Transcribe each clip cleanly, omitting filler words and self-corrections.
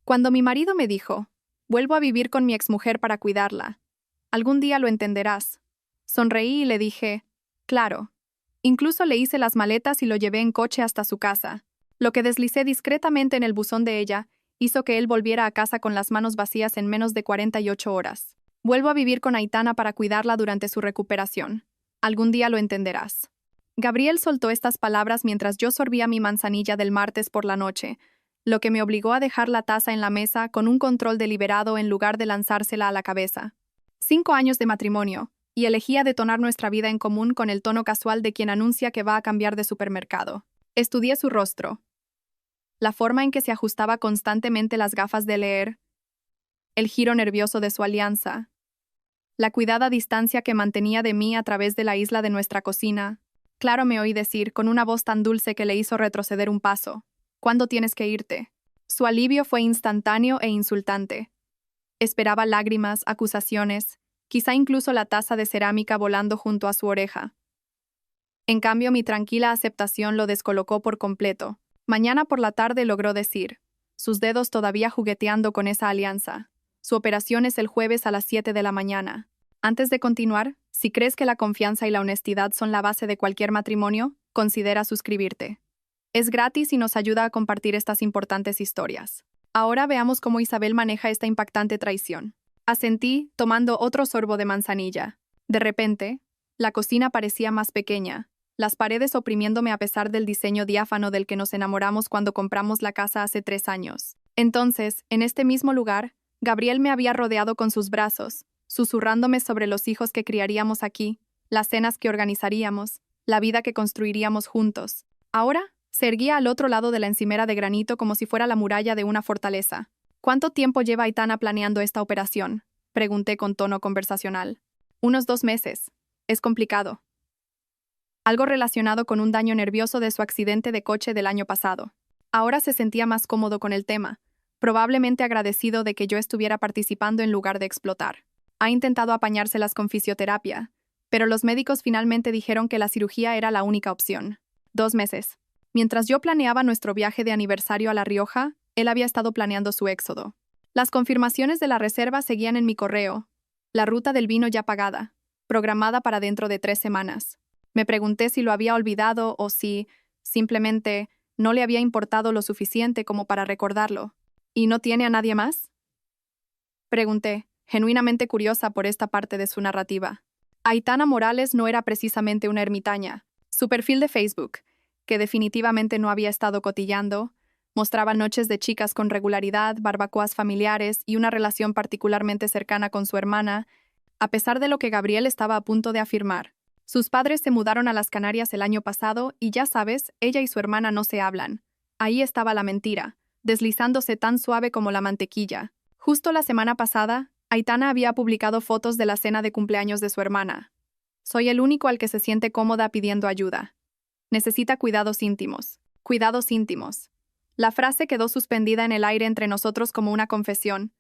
Cuando mi marido me dijo, vuelvo a vivir con mi exmujer para cuidarla. Algún día lo entenderás. Sonreí y le dije, claro. Incluso le hice las maletas y lo llevé en coche hasta su casa. Lo que deslicé discretamente en el buzón de ella hizo que él volviera a casa con las manos vacías en menos de 48 horas. Vuelvo a vivir con Aitana para cuidarla durante su recuperación. Algún día lo entenderás. Gabriel soltó estas palabras mientras yo sorbía mi manzanilla del martes por la noche, lo que me obligó a dejar la taza en la mesa con un control deliberado en lugar de lanzársela a la cabeza. 5 años de matrimonio, y elegía detonar nuestra vida en común con el tono casual de quien anuncia que va a cambiar de supermercado. Estudié su rostro, la forma en que se ajustaba constantemente las gafas de leer, el giro nervioso de su alianza, la cuidada distancia que mantenía de mí a través de la isla de nuestra cocina. Claro, me oí decir, con una voz tan dulce que le hizo retroceder un paso, ¿cuándo tienes que irte? Su alivio fue instantáneo e insultante. Esperaba lágrimas, acusaciones, quizá incluso la taza de cerámica volando junto a su oreja. En cambio, mi tranquila aceptación lo descolocó por completo. Mañana por la tarde logró decir, sus dedos todavía jugueteando con esa alianza. Su operación es el jueves a las 7 de la mañana. Antes de continuar, si crees que la confianza y la honestidad son la base de cualquier matrimonio, considera suscribirte. Es gratis y nos ayuda a compartir estas importantes historias. Ahora veamos cómo Isabel maneja esta impactante traición. Asentí, tomando otro sorbo de manzanilla. De repente, la cocina parecía más pequeña, las paredes oprimiéndome a pesar del diseño diáfano del que nos enamoramos cuando compramos la casa hace 3 años. Entonces, en este mismo lugar, Gabriel me había rodeado con sus brazos, susurrándome sobre los hijos que criaríamos aquí, las cenas que organizaríamos, la vida que construiríamos juntos. Ahora, se erguía al otro lado de la encimera de granito como si fuera la muralla de una fortaleza. ¿Cuánto tiempo lleva Aitana planeando esta operación?, pregunté con tono conversacional. Unos 2 meses. Es complicado. Algo relacionado con un daño nervioso de su accidente de coche del año pasado. Ahora se sentía más cómodo con el tema, probablemente agradecido de que yo estuviera participando en lugar de explotar. Ha intentado apañárselas con fisioterapia, pero los médicos finalmente dijeron que la cirugía era la única opción. 2 meses. Mientras yo planeaba nuestro viaje de aniversario a La Rioja, él había estado planeando su éxodo. Las confirmaciones de la reserva seguían en mi correo. La ruta del vino ya pagada, programada para dentro de 3 semanas. Me pregunté si lo había olvidado o si, simplemente, no le había importado lo suficiente como para recordarlo. ¿Y no tiene a nadie más?, pregunté, genuinamente curiosa por esta parte de su narrativa. Aitana Morales no era precisamente una ermitaña. Su perfil de Facebook, que definitivamente no había estado cotillando, mostraba noches de chicas con regularidad, barbacoas familiares y una relación particularmente cercana con su hermana, a pesar de lo que Gabriel estaba a punto de afirmar. Sus padres se mudaron a las Canarias el año pasado y ya sabes, ella y su hermana no se hablan. Ahí estaba la mentira, deslizándose tan suave como la mantequilla. Justo la semana pasada, Aitana había publicado fotos de la cena de cumpleaños de su hermana. Soy el único al que se siente cómoda pidiendo ayuda. Necesita cuidados íntimos. Cuidados íntimos. La frase quedó suspendida en el aire entre nosotros como una confesión.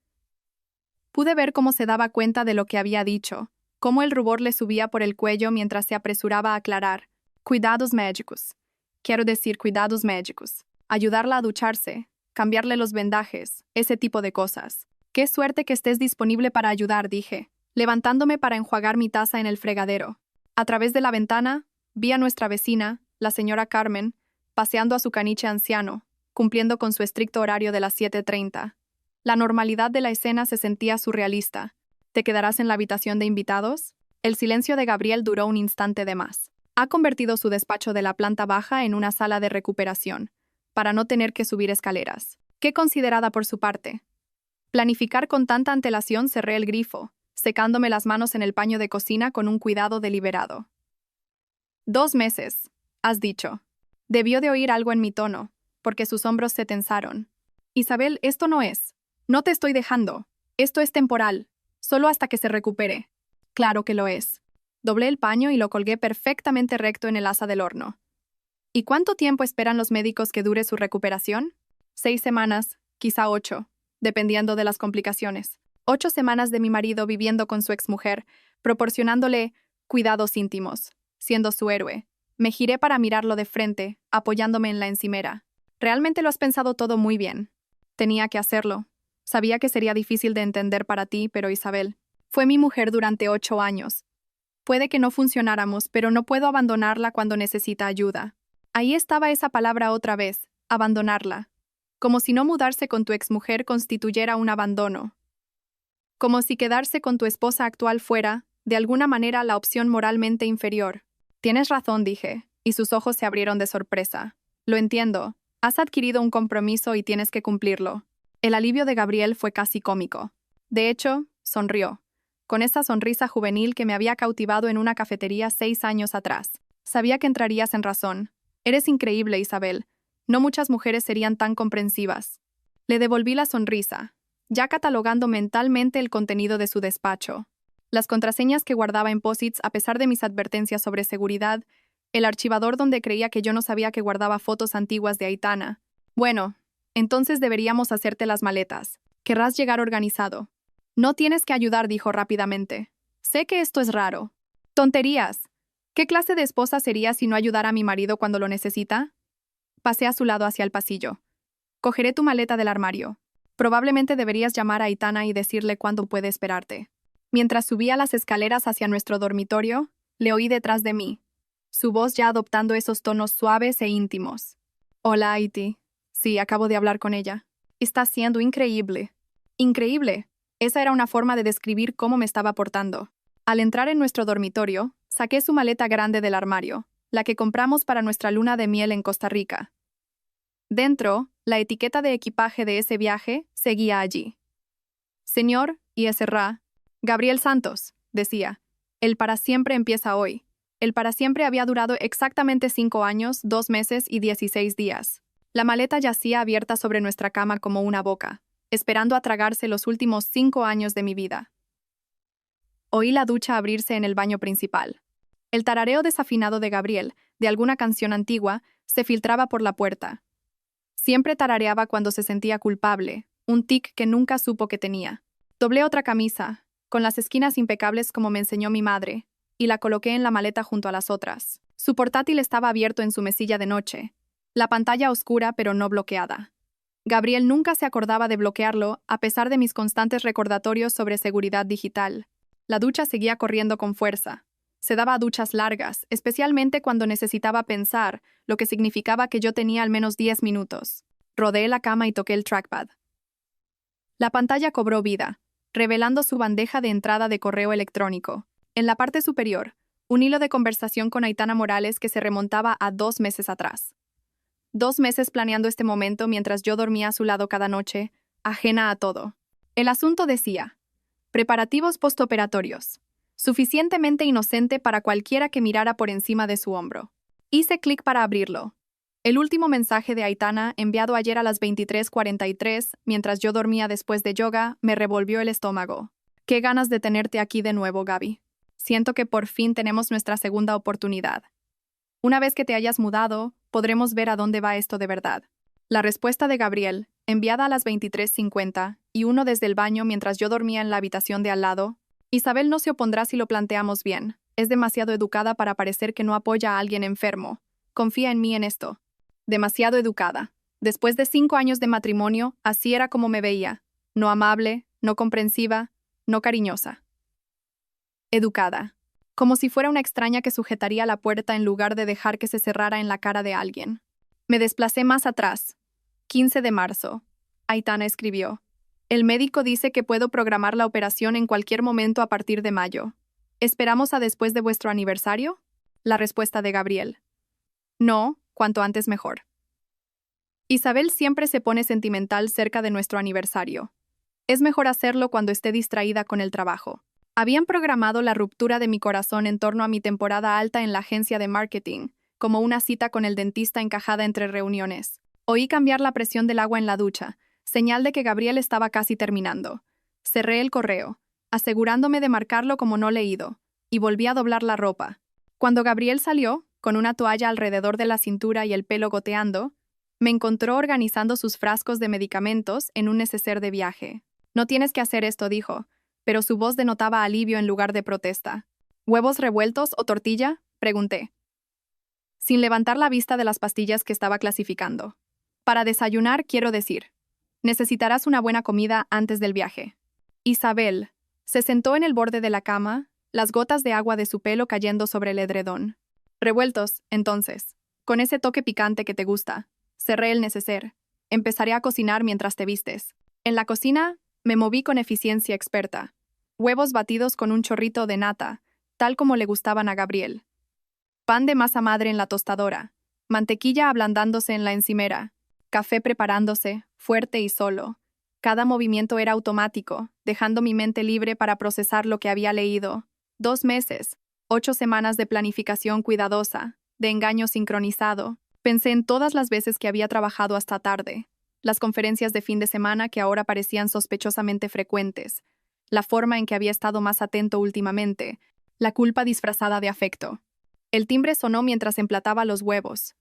Pude ver cómo se daba cuenta de lo que había dicho, cómo el rubor le subía por el cuello mientras se apresuraba a aclarar. Cuidados médicos. Quiero decir cuidados médicos. Ayudarla a ducharse, cambiarle los vendajes, ese tipo de cosas. Qué suerte que estés disponible para ayudar, dije, levantándome para enjuagar mi taza en el fregadero. A través de la ventana, vi a nuestra vecina, la señora Carmen, paseando a su caniche anciano, cumpliendo con su estricto horario de las 7:30. La normalidad de la escena se sentía surrealista. ¿Te quedarás en la habitación de invitados? El silencio de Gabriel duró un instante de más. Ha convertido su despacho de la planta baja en una sala de recuperación, para no tener que subir escaleras. Qué considerada por su parte. Planificar con tanta antelación, cerré el grifo, secándome las manos en el paño de cocina con un cuidado deliberado. 2 meses, has dicho. Debió de oír algo en mi tono, porque sus hombros se tensaron. Isabel, esto no es. No te estoy dejando. Esto es temporal. Solo hasta que se recupere. Claro que lo es. Doblé el paño y lo colgué perfectamente recto en el asa del horno. ¿Y cuánto tiempo esperan los médicos que dure su recuperación? 6 semanas, quizá 8, dependiendo de las complicaciones. 8 semanas de mi marido viviendo con su exmujer, proporcionándole cuidados íntimos, siendo su héroe. Me giré para mirarlo de frente, apoyándome en la encimera. Realmente lo has pensado todo muy bien. Tenía que hacerlo. Sabía que sería difícil de entender para ti, pero Isabel, fue mi mujer durante 8 años. Puede que no funcionáramos, pero no puedo abandonarla cuando necesita ayuda. Ahí estaba esa palabra otra vez, abandonarla. Como si no mudarse con tu exmujer constituyera un abandono. Como si quedarse con tu esposa actual fuera, de alguna manera, la opción moralmente inferior. Tienes razón, dije, y sus ojos se abrieron de sorpresa. Lo entiendo. Has adquirido un compromiso y tienes que cumplirlo. El alivio de Gabriel fue casi cómico. De hecho, sonrió, con esa sonrisa juvenil que me había cautivado en una cafetería 6 años atrás. Sabía que entrarías en razón. Eres increíble, Isabel. No muchas mujeres serían tan comprensivas. Le devolví la sonrisa, ya catalogando mentalmente el contenido de su despacho. Las contraseñas que guardaba en posits a pesar de mis advertencias sobre seguridad, el archivador donde creía que yo no sabía que guardaba fotos antiguas de Aitana. Bueno, entonces deberíamos hacerte las maletas. Querrás llegar organizado. No tienes que ayudar, dijo rápidamente. Sé que esto es raro. Tonterías. ¿Qué clase de esposa sería si no ayudara a mi marido cuando lo necesita? Pasé a su lado hacia el pasillo. Cogeré tu maleta del armario. Probablemente deberías llamar a Aitana y decirle cuándo puede esperarte. Mientras subía las escaleras hacia nuestro dormitorio, le oí detrás de mí, su voz ya adoptando esos tonos suaves e íntimos. Hola, Aiti. Sí, acabo de hablar con ella. Está siendo increíble. Increíble. Esa era una forma de describir cómo me estaba portando. Al entrar en nuestro dormitorio, saqué su maleta grande del armario, la que compramos para nuestra luna de miel en Costa Rica. Dentro, la etiqueta de equipaje de ese viaje seguía allí. Señor ISRA, Gabriel Santos, decía, el para siempre empieza hoy. El para siempre había durado exactamente 5 años, 2 meses y 16 días. La maleta yacía abierta sobre nuestra cama como una boca, esperando a tragarse los últimos 5 años de mi vida. Oí la ducha abrirse en el baño principal. El tarareo desafinado de Gabriel, de alguna canción antigua, se filtraba por la puerta. Siempre tarareaba cuando se sentía culpable, un tic que nunca supo que tenía. Doblé otra camisa, con las esquinas impecables como me enseñó mi madre, y la coloqué en la maleta junto a las otras. Su portátil estaba abierto en su mesilla de noche, la pantalla oscura pero no bloqueada. Gabriel nunca se acordaba de bloquearlo a pesar de mis constantes recordatorios sobre seguridad digital. La ducha seguía corriendo con fuerza. Se daba duchas largas, especialmente cuando necesitaba pensar, lo que significaba que yo tenía al menos 10 minutos. Rodeé la cama y toqué el trackpad. La pantalla cobró vida, revelando su bandeja de entrada de correo electrónico. En la parte superior, un hilo de conversación con Aitana Morales que se remontaba a 2 meses atrás. 2 meses planeando este momento mientras yo dormía a su lado cada noche, ajena a todo. El asunto decía: preparativos postoperatorios. Suficientemente inocente para cualquiera que mirara por encima de su hombro. Hice clic para abrirlo. El último mensaje de Aitana, enviado ayer a las 23:43, mientras yo dormía después de yoga, me revolvió el estómago. Qué ganas de tenerte aquí de nuevo, Gaby. Siento que por fin tenemos nuestra segunda oportunidad. Una vez que te hayas mudado, podremos ver a dónde va esto de verdad. La respuesta de Gabriel, enviada a las 23:50, y uno desde el baño mientras yo dormía en la habitación de al lado. Isabel no se opondrá si lo planteamos bien. Es demasiado educada para parecer que no apoya a alguien enfermo. Confía en mí en esto. Demasiado educada. Después de 5 años de matrimonio, así era como me veía. No amable, no comprensiva, no cariñosa. Educada. Como si fuera una extraña que sujetaría la puerta en lugar de dejar que se cerrara en la cara de alguien. Me desplacé más atrás. 15 de marzo. Aitana escribió. El médico dice que puedo programar la operación en cualquier momento a partir de mayo. ¿Esperamos a después de vuestro aniversario? La respuesta de Gabriel. No, cuanto antes mejor. Isabel siempre se pone sentimental cerca de nuestro aniversario. Es mejor hacerlo cuando esté distraída con el trabajo. Habían programado la ruptura de mi corazón en torno a mi temporada alta en la agencia de marketing, como una cita con el dentista encajada entre reuniones. Oí cambiar la presión del agua en la ducha, señal de que Gabriel estaba casi terminando. Cerré el correo, asegurándome de marcarlo como no leído, y volví a doblar la ropa. Cuando Gabriel salió, con una toalla alrededor de la cintura y el pelo goteando, me encontró organizando sus frascos de medicamentos en un neceser de viaje. No tienes que hacer esto, dijo, pero su voz denotaba alivio en lugar de protesta. ¿Huevos revueltos o tortilla?, pregunté, sin levantar la vista de las pastillas que estaba clasificando. Para desayunar, quiero decir. Necesitarás una buena comida antes del viaje. Isabel se sentó en el borde de la cama, las gotas de agua de su pelo cayendo sobre el edredón. Revueltos, entonces, con ese toque picante que te gusta. Cerré el neceser. Empezaré a cocinar mientras te vistes. En la cocina, me moví con eficiencia experta. Huevos batidos con un chorrito de nata, tal como le gustaban a Gabriel. Pan de masa madre en la tostadora. Mantequilla ablandándose en la encimera. Café preparándose, fuerte y solo. Cada movimiento era automático, dejando mi mente libre para procesar lo que había leído. 2 meses, 8 semanas de planificación cuidadosa, de engaño sincronizado. Pensé en todas las veces que había trabajado hasta tarde, las conferencias de fin de semana que ahora parecían sospechosamente frecuentes, la forma en que había estado más atento últimamente, la culpa disfrazada de afecto. El timbre sonó mientras emplataba los huevos.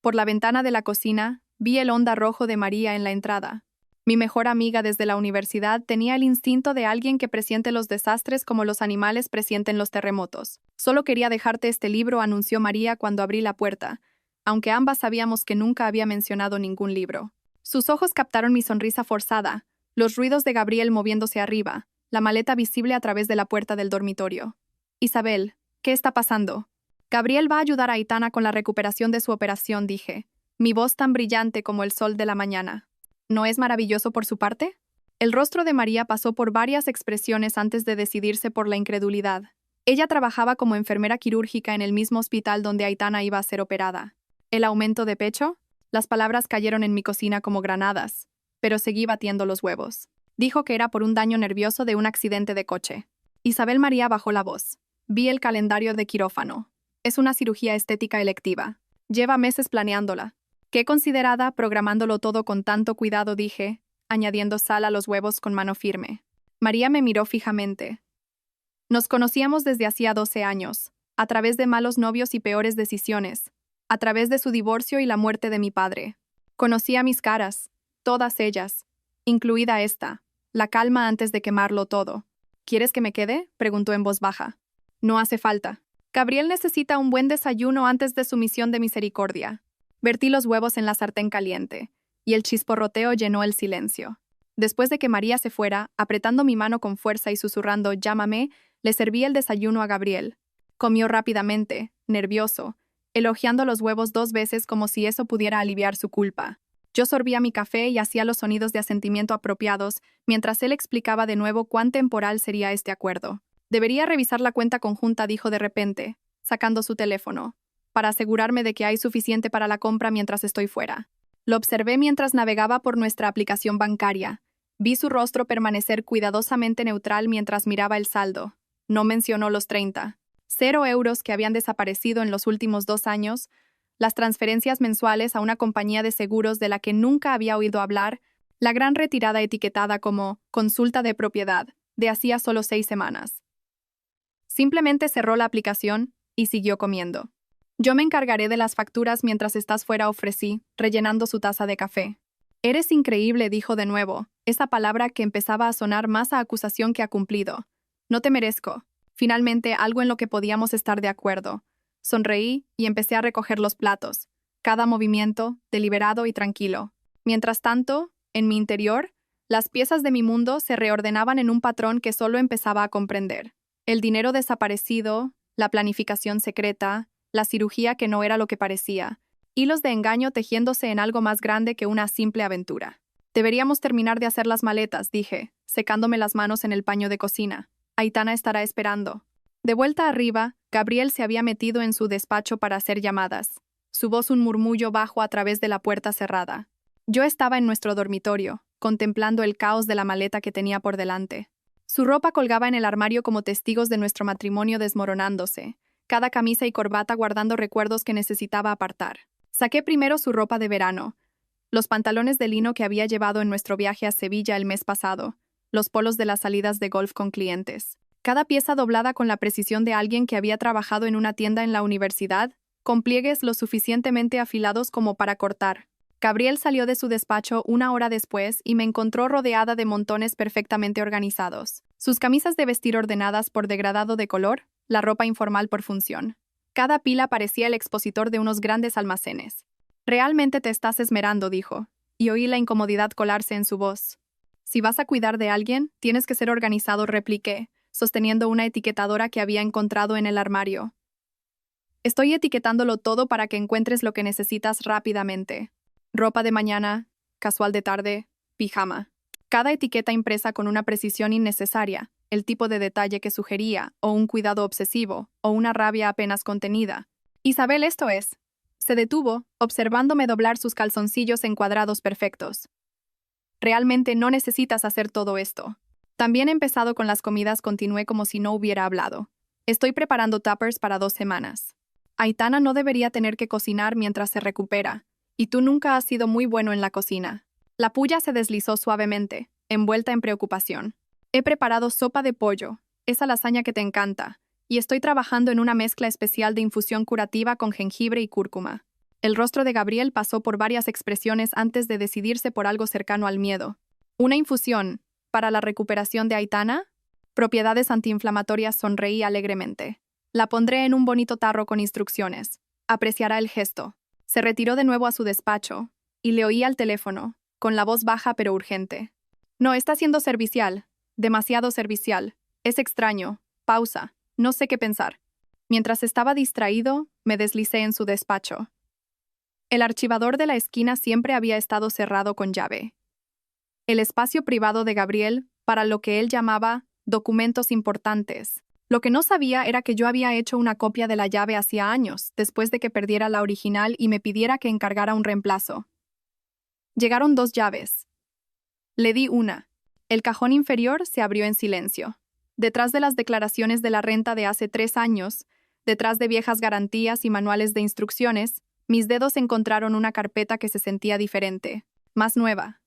Por la ventana de la cocina, vi el onda rojo de María en la entrada. Mi mejor amiga desde la universidad tenía el instinto de alguien que presiente los desastres como los animales presienten los terremotos. Solo quería dejarte este libro, anunció María cuando abrí la puerta, aunque ambas sabíamos que nunca había mencionado ningún libro. Sus ojos captaron mi sonrisa forzada, los ruidos de Gabriel moviéndose arriba, la maleta visible a través de la puerta del dormitorio. Isabel, ¿qué está pasando? Gabriel va a ayudar a Aitana con la recuperación de su operación, dije, mi voz tan brillante como el sol de la mañana. ¿No es maravilloso por su parte? El rostro de María pasó por varias expresiones antes de decidirse por la incredulidad. Ella trabajaba como enfermera quirúrgica en el mismo hospital donde Aitana iba a ser operada. ¿El aumento de pecho? Las palabras cayeron en mi cocina como granadas, pero seguí batiendo los huevos. Dijo que era por un daño nervioso de un accidente de coche. Isabel María bajó la voz. Vi el calendario de quirófano. Es una cirugía estética electiva. Lleva meses planeándola. Qué considerada, programándolo todo con tanto cuidado, dije, añadiendo sal a los huevos con mano firme. María me miró fijamente. Nos conocíamos desde hacía 12 años, a través de malos novios y peores decisiones, a través de su divorcio y la muerte de mi padre. Conocía mis caras, todas ellas, incluida esta, la calma antes de quemarlo todo. ¿Quieres que me quede?, preguntó en voz baja. No hace falta. Gabriel necesita un buen desayuno antes de su misión de misericordia. Vertí los huevos en la sartén caliente, y el chisporroteo llenó el silencio. Después de que María se fuera, apretando mi mano con fuerza y susurrando «Llámame», le serví el desayuno a Gabriel. Comió rápidamente, nervioso, elogiando los huevos 2 veces como si eso pudiera aliviar su culpa. Yo sorbía mi café y hacía los sonidos de asentimiento apropiados, mientras él explicaba de nuevo cuán temporal sería este acuerdo. Debería revisar la cuenta conjunta, dijo de repente, sacando su teléfono, para asegurarme de que hay suficiente para la compra mientras estoy fuera. Lo observé mientras navegaba por nuestra aplicación bancaria. Vi su rostro permanecer cuidadosamente neutral mientras miraba el saldo. No mencionó los 0 euros que habían desaparecido en los últimos 2 años, las transferencias mensuales a una compañía de seguros de la que nunca había oído hablar, la gran retirada etiquetada como «consulta de propiedad» de hacía solo 6 semanas. Simplemente cerró la aplicación y siguió comiendo. Yo me encargaré de las facturas mientras estás fuera, ofrecí, rellenando su taza de café. Eres increíble, dijo de nuevo, esa palabra que empezaba a sonar más a acusación que a cumplido. No te merezco. Finalmente, algo en lo que podíamos estar de acuerdo. Sonreí y empecé a recoger los platos, cada movimiento, deliberado y tranquilo. Mientras tanto, en mi interior, las piezas de mi mundo se reordenaban en un patrón que solo empezaba a comprender. El dinero desaparecido, la planificación secreta, la cirugía que no era lo que parecía, hilos de engaño tejiéndose en algo más grande que una simple aventura. Deberíamos terminar de hacer las maletas, dije, secándome las manos en el paño de cocina. Aitana estará esperando. De vuelta arriba, Gabriel se había metido en su despacho para hacer llamadas, su voz un murmullo bajo a través de la puerta cerrada. Yo estaba en nuestro dormitorio, contemplando el caos de la maleta que tenía por delante. Su ropa colgaba en el armario como testigos de nuestro matrimonio desmoronándose, cada camisa y corbata guardando recuerdos que necesitaba apartar. Saqué primero su ropa de verano, los pantalones de lino que había llevado en nuestro viaje a Sevilla el mes pasado, los polos de las salidas de golf con clientes. Cada pieza doblada con la precisión de alguien que había trabajado en una tienda en la universidad, con pliegues lo suficientemente afilados como para cortar. Gabriel salió de su despacho 1 hora después y me encontró rodeada de montones perfectamente organizados. Sus camisas de vestir ordenadas por degradado de color, la ropa informal por función. Cada pila parecía el expositor de unos grandes almacenes. «Realmente te estás esmerando», dijo, y oí la incomodidad colarse en su voz. Si vas a cuidar de alguien, tienes que ser organizado, repliqué, sosteniendo una etiquetadora que había encontrado en el armario. Estoy etiquetándolo todo para que encuentres lo que necesitas rápidamente. Ropa de mañana, casual de tarde, pijama. Cada etiqueta impresa con una precisión innecesaria, el tipo de detalle que sugería, o un cuidado obsesivo, o una rabia apenas contenida. Isabel, esto es. Se detuvo, observándome doblar sus calzoncillos en cuadrados perfectos. Realmente no necesitas hacer todo esto. También he empezado con las comidas, continué como si no hubiera hablado. Estoy preparando tuppers para 2 semanas. Aitana no debería tener que cocinar mientras se recupera, y tú nunca has sido muy bueno en la cocina. La puya se deslizó suavemente, envuelta en preocupación. He preparado sopa de pollo, esa lasaña que te encanta, y estoy trabajando en una mezcla especial de infusión curativa con jengibre y cúrcuma. El rostro de Gabriel pasó por varias expresiones antes de decidirse por algo cercano al miedo. ¿Una infusión para la recuperación de Aitana? Propiedades antiinflamatorias, sonreí alegremente. La pondré en un bonito tarro con instrucciones. Apreciará el gesto. Se retiró de nuevo a su despacho, y le oí al teléfono, con la voz baja pero urgente. No, está siendo servicial. Demasiado servicial. Es extraño. Pausa. No sé qué pensar. Mientras estaba distraído, me deslicé en su despacho. El archivador de la esquina siempre había estado cerrado con llave. El espacio privado de Gabriel, para lo que él llamaba documentos importantes. Lo que no sabía era que yo había hecho una copia de la llave hacía años, después de que perdiera la original y me pidiera que encargara un reemplazo. Llegaron 2 llaves. Le di una. El cajón inferior se abrió en silencio. Detrás de las declaraciones de la renta de hace 3 años, detrás de viejas garantías y manuales de instrucciones, mis dedos encontraron una carpeta que se sentía diferente, más nueva.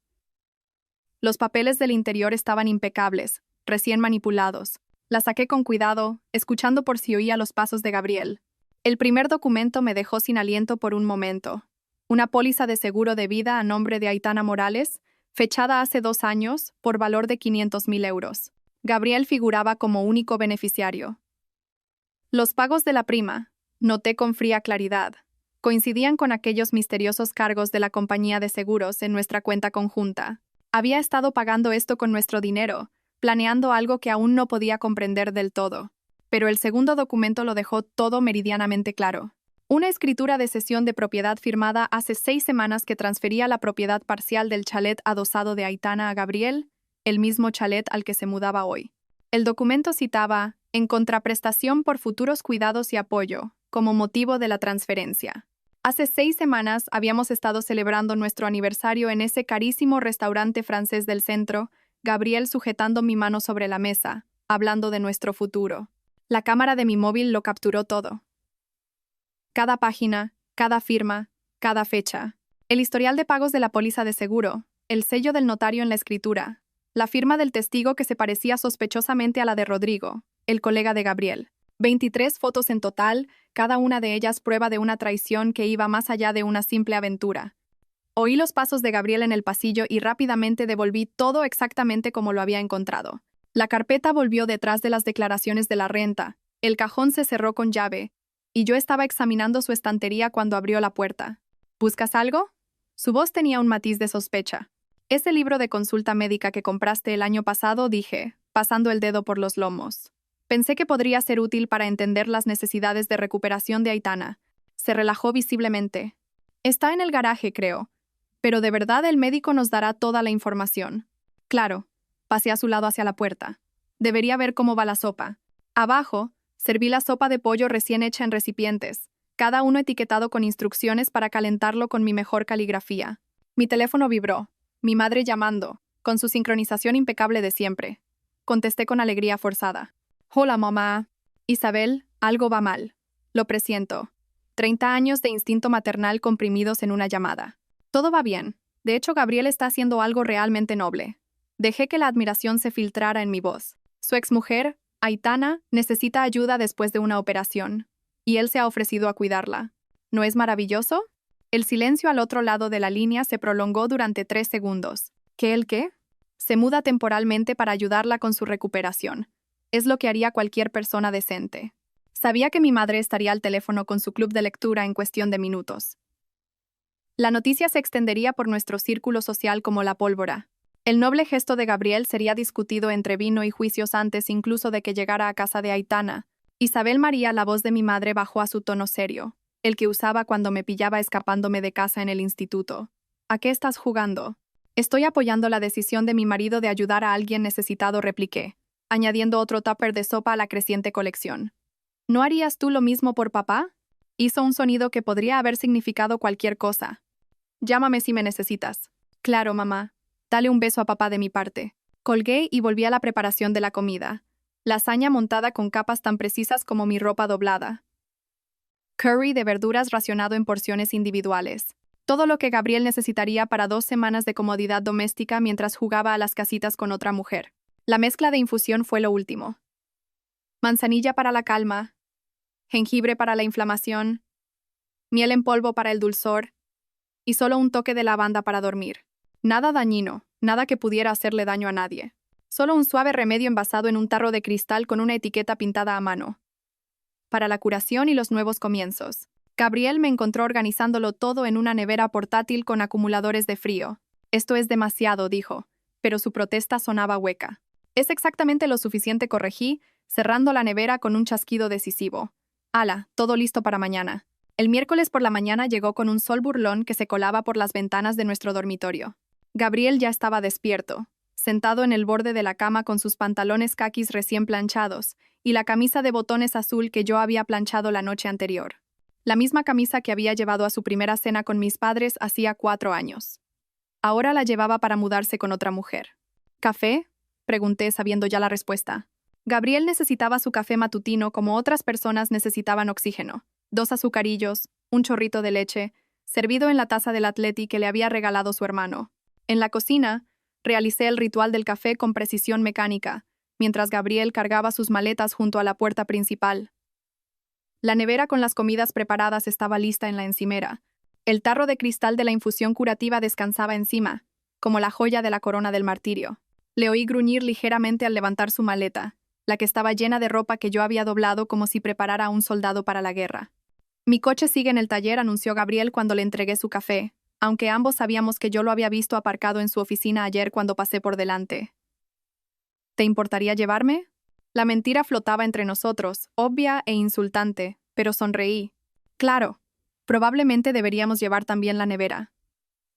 Los papeles del interior estaban impecables, recién manipulados. La saqué con cuidado, escuchando por si oía los pasos de Gabriel. El primer documento me dejó sin aliento por un momento. Una póliza de seguro de vida a nombre de Aitana Morales, fechada hace 2 años, por valor de 500.000 euros. Gabriel figuraba como único beneficiario. Los pagos de la prima, noté con fría claridad, coincidían con aquellos misteriosos cargos de la compañía de seguros en nuestra cuenta conjunta. Había estado pagando esto con nuestro dinero, planeando algo que aún no podía comprender del todo. Pero el segundo documento lo dejó todo meridianamente claro. Una escritura de cesión de propiedad firmada hace 6 semanas que transfería la propiedad parcial del chalet adosado de Aitana a Gabriel, el mismo chalet al que se mudaba hoy. El documento citaba, en contraprestación por futuros cuidados y apoyo, como motivo de la transferencia. Hace 6 semanas habíamos estado celebrando nuestro aniversario en ese carísimo restaurante francés del centro, Gabriel sujetando mi mano sobre la mesa, hablando de nuestro futuro. La cámara de mi móvil lo capturó todo. Cada página, cada firma, cada fecha. El historial de pagos de la póliza de seguro, el sello del notario en la escritura, la firma del testigo que se parecía sospechosamente a la de Rodrigo, el colega de Gabriel. 23 fotos en total, cada una de ellas prueba de una traición que iba más allá de una simple aventura. Oí los pasos de Gabriel en el pasillo y rápidamente devolví todo exactamente como lo había encontrado. La carpeta volvió detrás de las declaraciones de la renta, el cajón se cerró con llave, y yo estaba examinando su estantería cuando abrió la puerta. ¿Buscas algo? Su voz tenía un matiz de sospecha. Ese libro de consulta médica que compraste el año pasado, dije, pasando el dedo por los lomos. Pensé que podría ser útil para entender las necesidades de recuperación de Aitana. Se relajó visiblemente. Está en el garaje, creo. Pero de verdad el médico nos dará toda la información. Claro. Pasé a su lado hacia la puerta. Debería ver cómo va la sopa. Abajo, serví la sopa de pollo recién hecha en recipientes, cada uno etiquetado con instrucciones para calentarlo con mi mejor caligrafía. Mi teléfono vibró. Mi madre llamando, con su sincronización impecable de siempre. Contesté con alegría forzada. Hola, mamá. Isabel, algo va mal. Lo presiento. 30 años de instinto maternal comprimidos en una llamada. Todo va bien. De hecho, Gabriel está haciendo algo realmente noble. Dejé que la admiración se filtrara en mi voz. Su exmujer, Aitana, necesita ayuda después de una operación, y él se ha ofrecido a cuidarla. ¿No es maravilloso? El silencio al otro lado de la línea se prolongó durante 3 segundos. ¿Qué el qué? Se muda temporalmente para ayudarla con su recuperación. Es lo que haría cualquier persona decente. Sabía que mi madre estaría al teléfono con su club de lectura en cuestión de minutos. La noticia se extendería por nuestro círculo social como la pólvora. El noble gesto de Gabriel sería discutido entre vino y juicios antes incluso de que llegara a casa de Aitana. Isabel María, la voz de mi madre, bajó a su tono serio, el que usaba cuando me pillaba escapándome de casa en el instituto. ¿A qué estás jugando? Estoy apoyando la decisión de mi marido de ayudar a alguien necesitado, repliqué, añadiendo otro tupper de sopa a la creciente colección. ¿No harías tú lo mismo por papá? Hizo un sonido que podría haber significado cualquier cosa. Llámame si me necesitas. Claro, mamá. Dale un beso a papá de mi parte. Colgué y volví a la preparación de la comida. Lasaña montada con capas tan precisas como mi ropa doblada. Curry de verduras racionado en porciones individuales. Todo lo que Gabriel necesitaría para 2 semanas de comodidad doméstica mientras jugaba a las casitas con otra mujer. La mezcla de infusión fue lo último. Manzanilla para la calma, jengibre para la inflamación, miel en polvo para el dulzor y solo un toque de lavanda para dormir. Nada dañino, nada que pudiera hacerle daño a nadie. Solo un suave remedio envasado en un tarro de cristal con una etiqueta pintada a mano. Para la curación y los nuevos comienzos. Gabriel me encontró organizándolo todo en una nevera portátil con acumuladores de frío. Esto es demasiado, dijo, pero su protesta sonaba hueca. Es exactamente lo suficiente, corregí, cerrando la nevera con un chasquido decisivo. Ala, todo listo para mañana. El miércoles por la mañana llegó con un sol burlón que se colaba por las ventanas de nuestro dormitorio. Gabriel ya estaba despierto, sentado en el borde de la cama con sus pantalones caquis recién planchados y la camisa de botones azul que yo había planchado la noche anterior. La misma camisa que había llevado a su primera cena con mis padres hacía 4 años. Ahora la llevaba para mudarse con otra mujer. ¿Café?, pregunté sabiendo ya la respuesta. Gabriel necesitaba su café matutino como otras personas necesitaban oxígeno. 2 azucarillos, un chorrito de leche, servido en la taza del Atleti que le había regalado su hermano. En la cocina, realicé el ritual del café con precisión mecánica, mientras Gabriel cargaba sus maletas junto a la puerta principal. La nevera con las comidas preparadas estaba lista en la encimera. El tarro de cristal de la infusión curativa descansaba encima, como la joya de la corona del martirio. Le oí gruñir ligeramente al levantar su maleta, la que estaba llena de ropa que yo había doblado como si preparara a un soldado para la guerra. Mi coche sigue en el taller, anunció Gabriel cuando le entregué su café, aunque ambos sabíamos que yo lo había visto aparcado en su oficina ayer cuando pasé por delante. ¿Te importaría llevarme? La mentira flotaba entre nosotros, obvia e insultante, pero sonreí. Claro, probablemente deberíamos llevar también la nevera.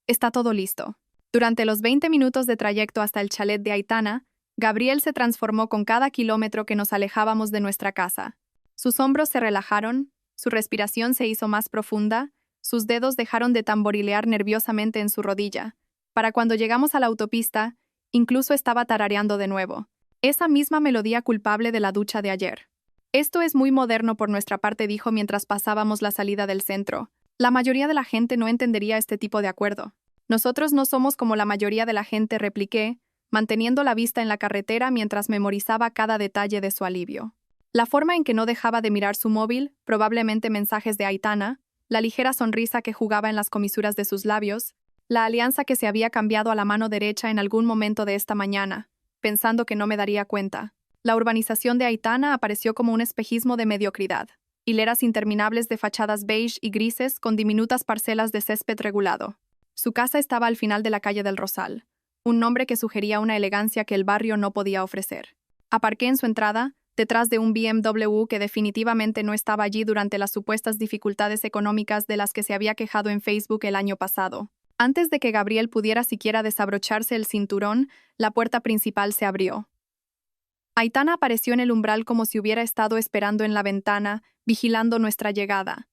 Está todo listo. Durante los 20 minutos de trayecto hasta el chalet de Aitana, Gabriel se transformó con cada kilómetro que nos alejábamos de nuestra casa. Sus hombros se relajaron, su respiración se hizo más profunda, sus dedos dejaron de tamborilear nerviosamente en su rodilla. Para cuando llegamos a la autopista, incluso estaba tarareando de nuevo. Esa misma melodía culpable de la ducha de ayer. Esto es muy moderno por nuestra parte, dijo mientras pasábamos la salida del centro. La mayoría de la gente no entendería este tipo de acuerdo. Nosotros no somos como la mayoría de la gente, repliqué, manteniendo la vista en la carretera mientras memorizaba cada detalle de su alivio. La forma en que no dejaba de mirar su móvil, probablemente mensajes de Aitana, la ligera sonrisa que jugaba en las comisuras de sus labios, la alianza que se había cambiado a la mano derecha en algún momento de esta mañana, pensando que no me daría cuenta. La urbanización de Aitana apareció como un espejismo de mediocridad. Hileras interminables de fachadas beige y grises con diminutas parcelas de césped regulado. Su casa estaba al final de la calle del Rosal, un nombre que sugería una elegancia que el barrio no podía ofrecer. Aparqué en su entrada, detrás de un BMW que definitivamente no estaba allí durante las supuestas dificultades económicas de las que se había quejado en Facebook el año pasado. Antes de que Gabriel pudiera siquiera desabrocharse el cinturón, la puerta principal se abrió. Aitana apareció en el umbral como si hubiera estado esperando en la ventana, vigilando nuestra llegada.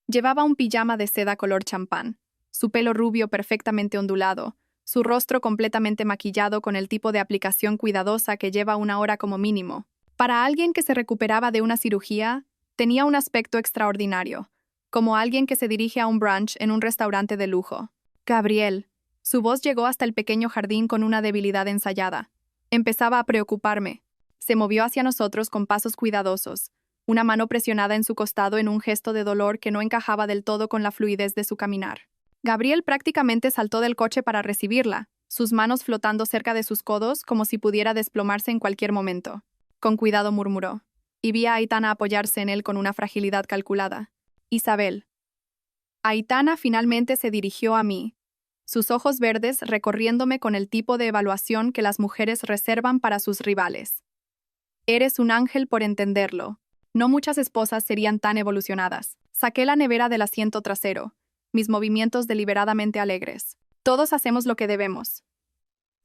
Llevaba un pijama de seda color champán, su pelo rubio perfectamente ondulado, su rostro completamente maquillado con el tipo de aplicación cuidadosa que lleva 1 hora como mínimo. Para alguien que se recuperaba de una cirugía, tenía un aspecto extraordinario, como alguien que se dirige a un brunch en un restaurante de lujo. Gabriel. Su voz llegó hasta el pequeño jardín con una debilidad ensayada. Empezaba a preocuparme. Se movió hacia nosotros con pasos cuidadosos, una mano presionada en su costado en un gesto de dolor que no encajaba del todo con la fluidez de su caminar. Gabriel prácticamente saltó del coche para recibirla, sus manos flotando cerca de sus codos como si pudiera desplomarse en cualquier momento. Con cuidado murmuró, y vi a Aitana apoyarse en él con una fragilidad calculada. Isabel. Aitana finalmente se dirigió a mí, sus ojos verdes recorriéndome con el tipo de evaluación que las mujeres reservan para sus rivales. Eres un ángel por entenderlo. No muchas esposas serían tan evolucionadas. Saqué la nevera del asiento trasero, mis movimientos deliberadamente alegres. Todos hacemos lo que debemos.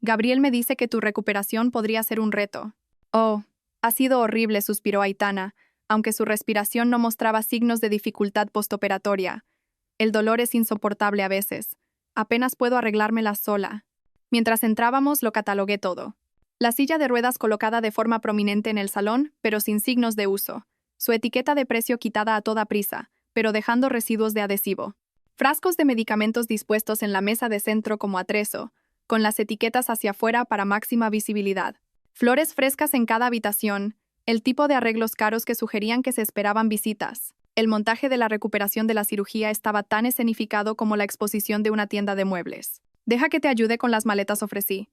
Gabriel me dice que tu recuperación podría ser un reto. Oh, ha sido horrible, suspiró Aitana, aunque su respiración no mostraba signos de dificultad postoperatoria. El dolor es insoportable a veces. Apenas puedo arreglármela sola. Mientras entrábamos, lo catalogué todo. La silla de ruedas colocada de forma prominente en el salón, pero sin signos de uso. Su etiqueta de precio quitada a toda prisa, pero dejando residuos de adhesivo. Frascos de medicamentos dispuestos en la mesa de centro como atrezo, con las etiquetas hacia afuera para máxima visibilidad. Flores frescas en cada habitación, el tipo de arreglos caros que sugerían que se esperaban visitas. El montaje de la recuperación de la cirugía estaba tan escenificado como la exposición de una tienda de muebles. Deja que te ayude con las maletas, ofrecí,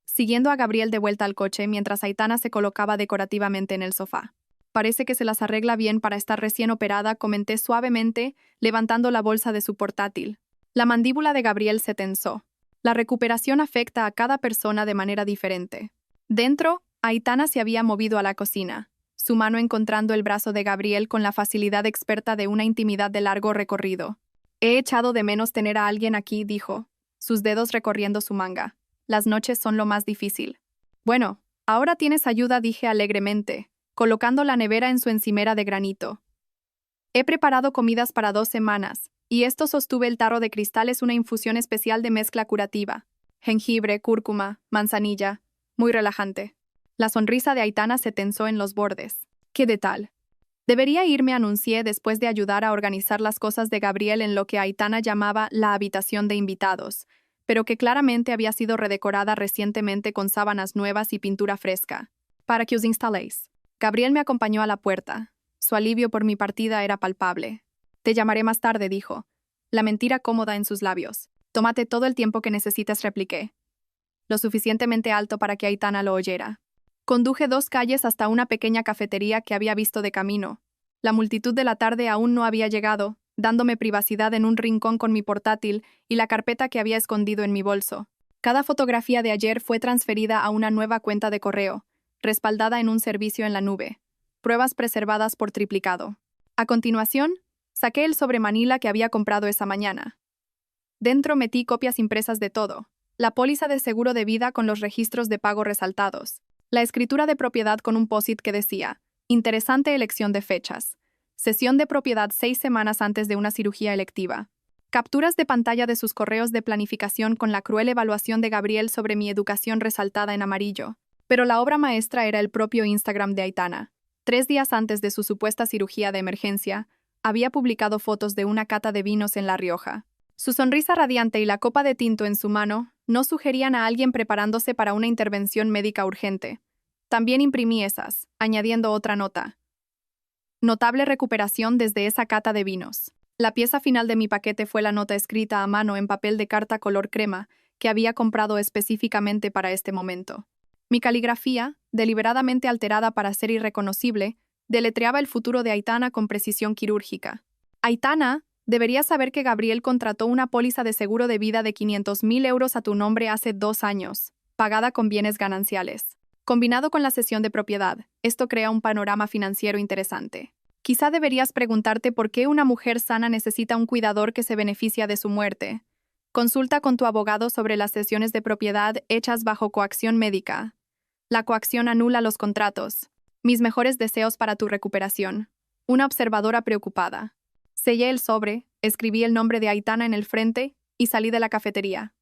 siguiendo a Gabriel de vuelta al coche mientras Aitana se colocaba decorativamente en el sofá. Parece que se las arregla bien para estar recién operada, comenté suavemente, levantando la bolsa de su portátil. La mandíbula de Gabriel se tensó. La recuperación afecta a cada persona de manera diferente. Dentro, Aitana se había movido a la cocina, su mano encontrando el brazo de Gabriel con la facilidad experta de una intimidad de largo recorrido. He echado de menos tener a alguien aquí, dijo, sus dedos recorriendo su manga. Las noches son lo más difícil. Bueno, ahora tienes ayuda, dije alegremente, colocando la nevera en su encimera de granito. He preparado comidas para 2 semanas, y esto, sostuve el tarro de cristal, es una infusión especial de mezcla curativa. Jengibre, cúrcuma, manzanilla, muy relajante. La sonrisa de Aitana se tensó en los bordes. ¿Qué de tal? Debería irme, anuncié después de ayudar a organizar las cosas de Gabriel en lo que Aitana llamaba la habitación de invitados, pero que claramente había sido redecorada recientemente con sábanas nuevas y pintura fresca. Para que os instaléis. Gabriel me acompañó a la puerta. Su alivio por mi partida era palpable. Te llamaré más tarde, dijo, la mentira cómoda en sus labios. Tómate todo el tiempo que necesites, repliqué, lo suficientemente alto para que Aitana lo oyera. Conduje 2 calles hasta una pequeña cafetería que había visto de camino. La multitud de la tarde aún no había llegado, dándome privacidad en un rincón con mi portátil y la carpeta que había escondido en mi bolso. Cada fotografía de ayer fue transferida a una nueva cuenta de correo, respaldada en un servicio en la nube. Pruebas preservadas por triplicado. A continuación, saqué el sobremanila que había comprado esa mañana. Dentro metí copias impresas de todo. La póliza de seguro de vida con los registros de pago resaltados. La escritura de propiedad con un post-it que decía, interesante elección de fechas. Sesión de propiedad 6 semanas antes de una cirugía electiva. Capturas de pantalla de sus correos de planificación con la cruel evaluación de Gabriel sobre mi educación resaltada en amarillo. Pero la obra maestra era el propio Instagram de Aitana. 3 días antes de su supuesta cirugía de emergencia, había publicado fotos de una cata de vinos en La Rioja. Su sonrisa radiante y la copa de tinto en su mano no sugerían a alguien preparándose para una intervención médica urgente. También imprimí esas, añadiendo otra nota. Notable recuperación desde esa cata de vinos. La pieza final de mi paquete fue la nota escrita a mano en papel de carta color crema que había comprado específicamente para este momento. Mi caligrafía, deliberadamente alterada para ser irreconocible, deletreaba el futuro de Aitana con precisión quirúrgica. Aitana, deberías saber que Gabriel contrató una póliza de seguro de vida de 500.000 euros a tu nombre hace 2 años, pagada con bienes gananciales. Combinado con la cesión de propiedad, esto crea un panorama financiero interesante. Quizá deberías preguntarte por qué una mujer sana necesita un cuidador que se beneficia de su muerte. Consulta con tu abogado sobre las cesiones de propiedad hechas bajo coacción médica. La coacción anula los contratos. Mis mejores deseos para tu recuperación. Una observadora preocupada. Sellé el sobre, escribí el nombre de Aitana en el frente y salí de la cafetería.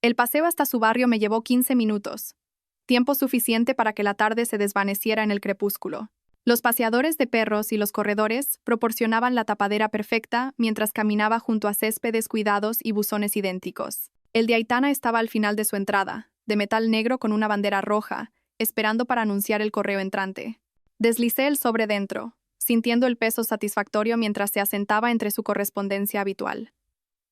El paseo hasta su barrio me llevó 15 minutos. Tiempo suficiente para que la tarde se desvaneciera en el crepúsculo. Los paseadores de perros y los corredores proporcionaban la tapadera perfecta mientras caminaba junto a céspedes cuidados y buzones idénticos. El de Aitana estaba al final de su entrada, de metal negro con una bandera roja, esperando para anunciar el correo entrante. Deslicé el sobre dentro, sintiendo el peso satisfactorio mientras se asentaba entre su correspondencia habitual.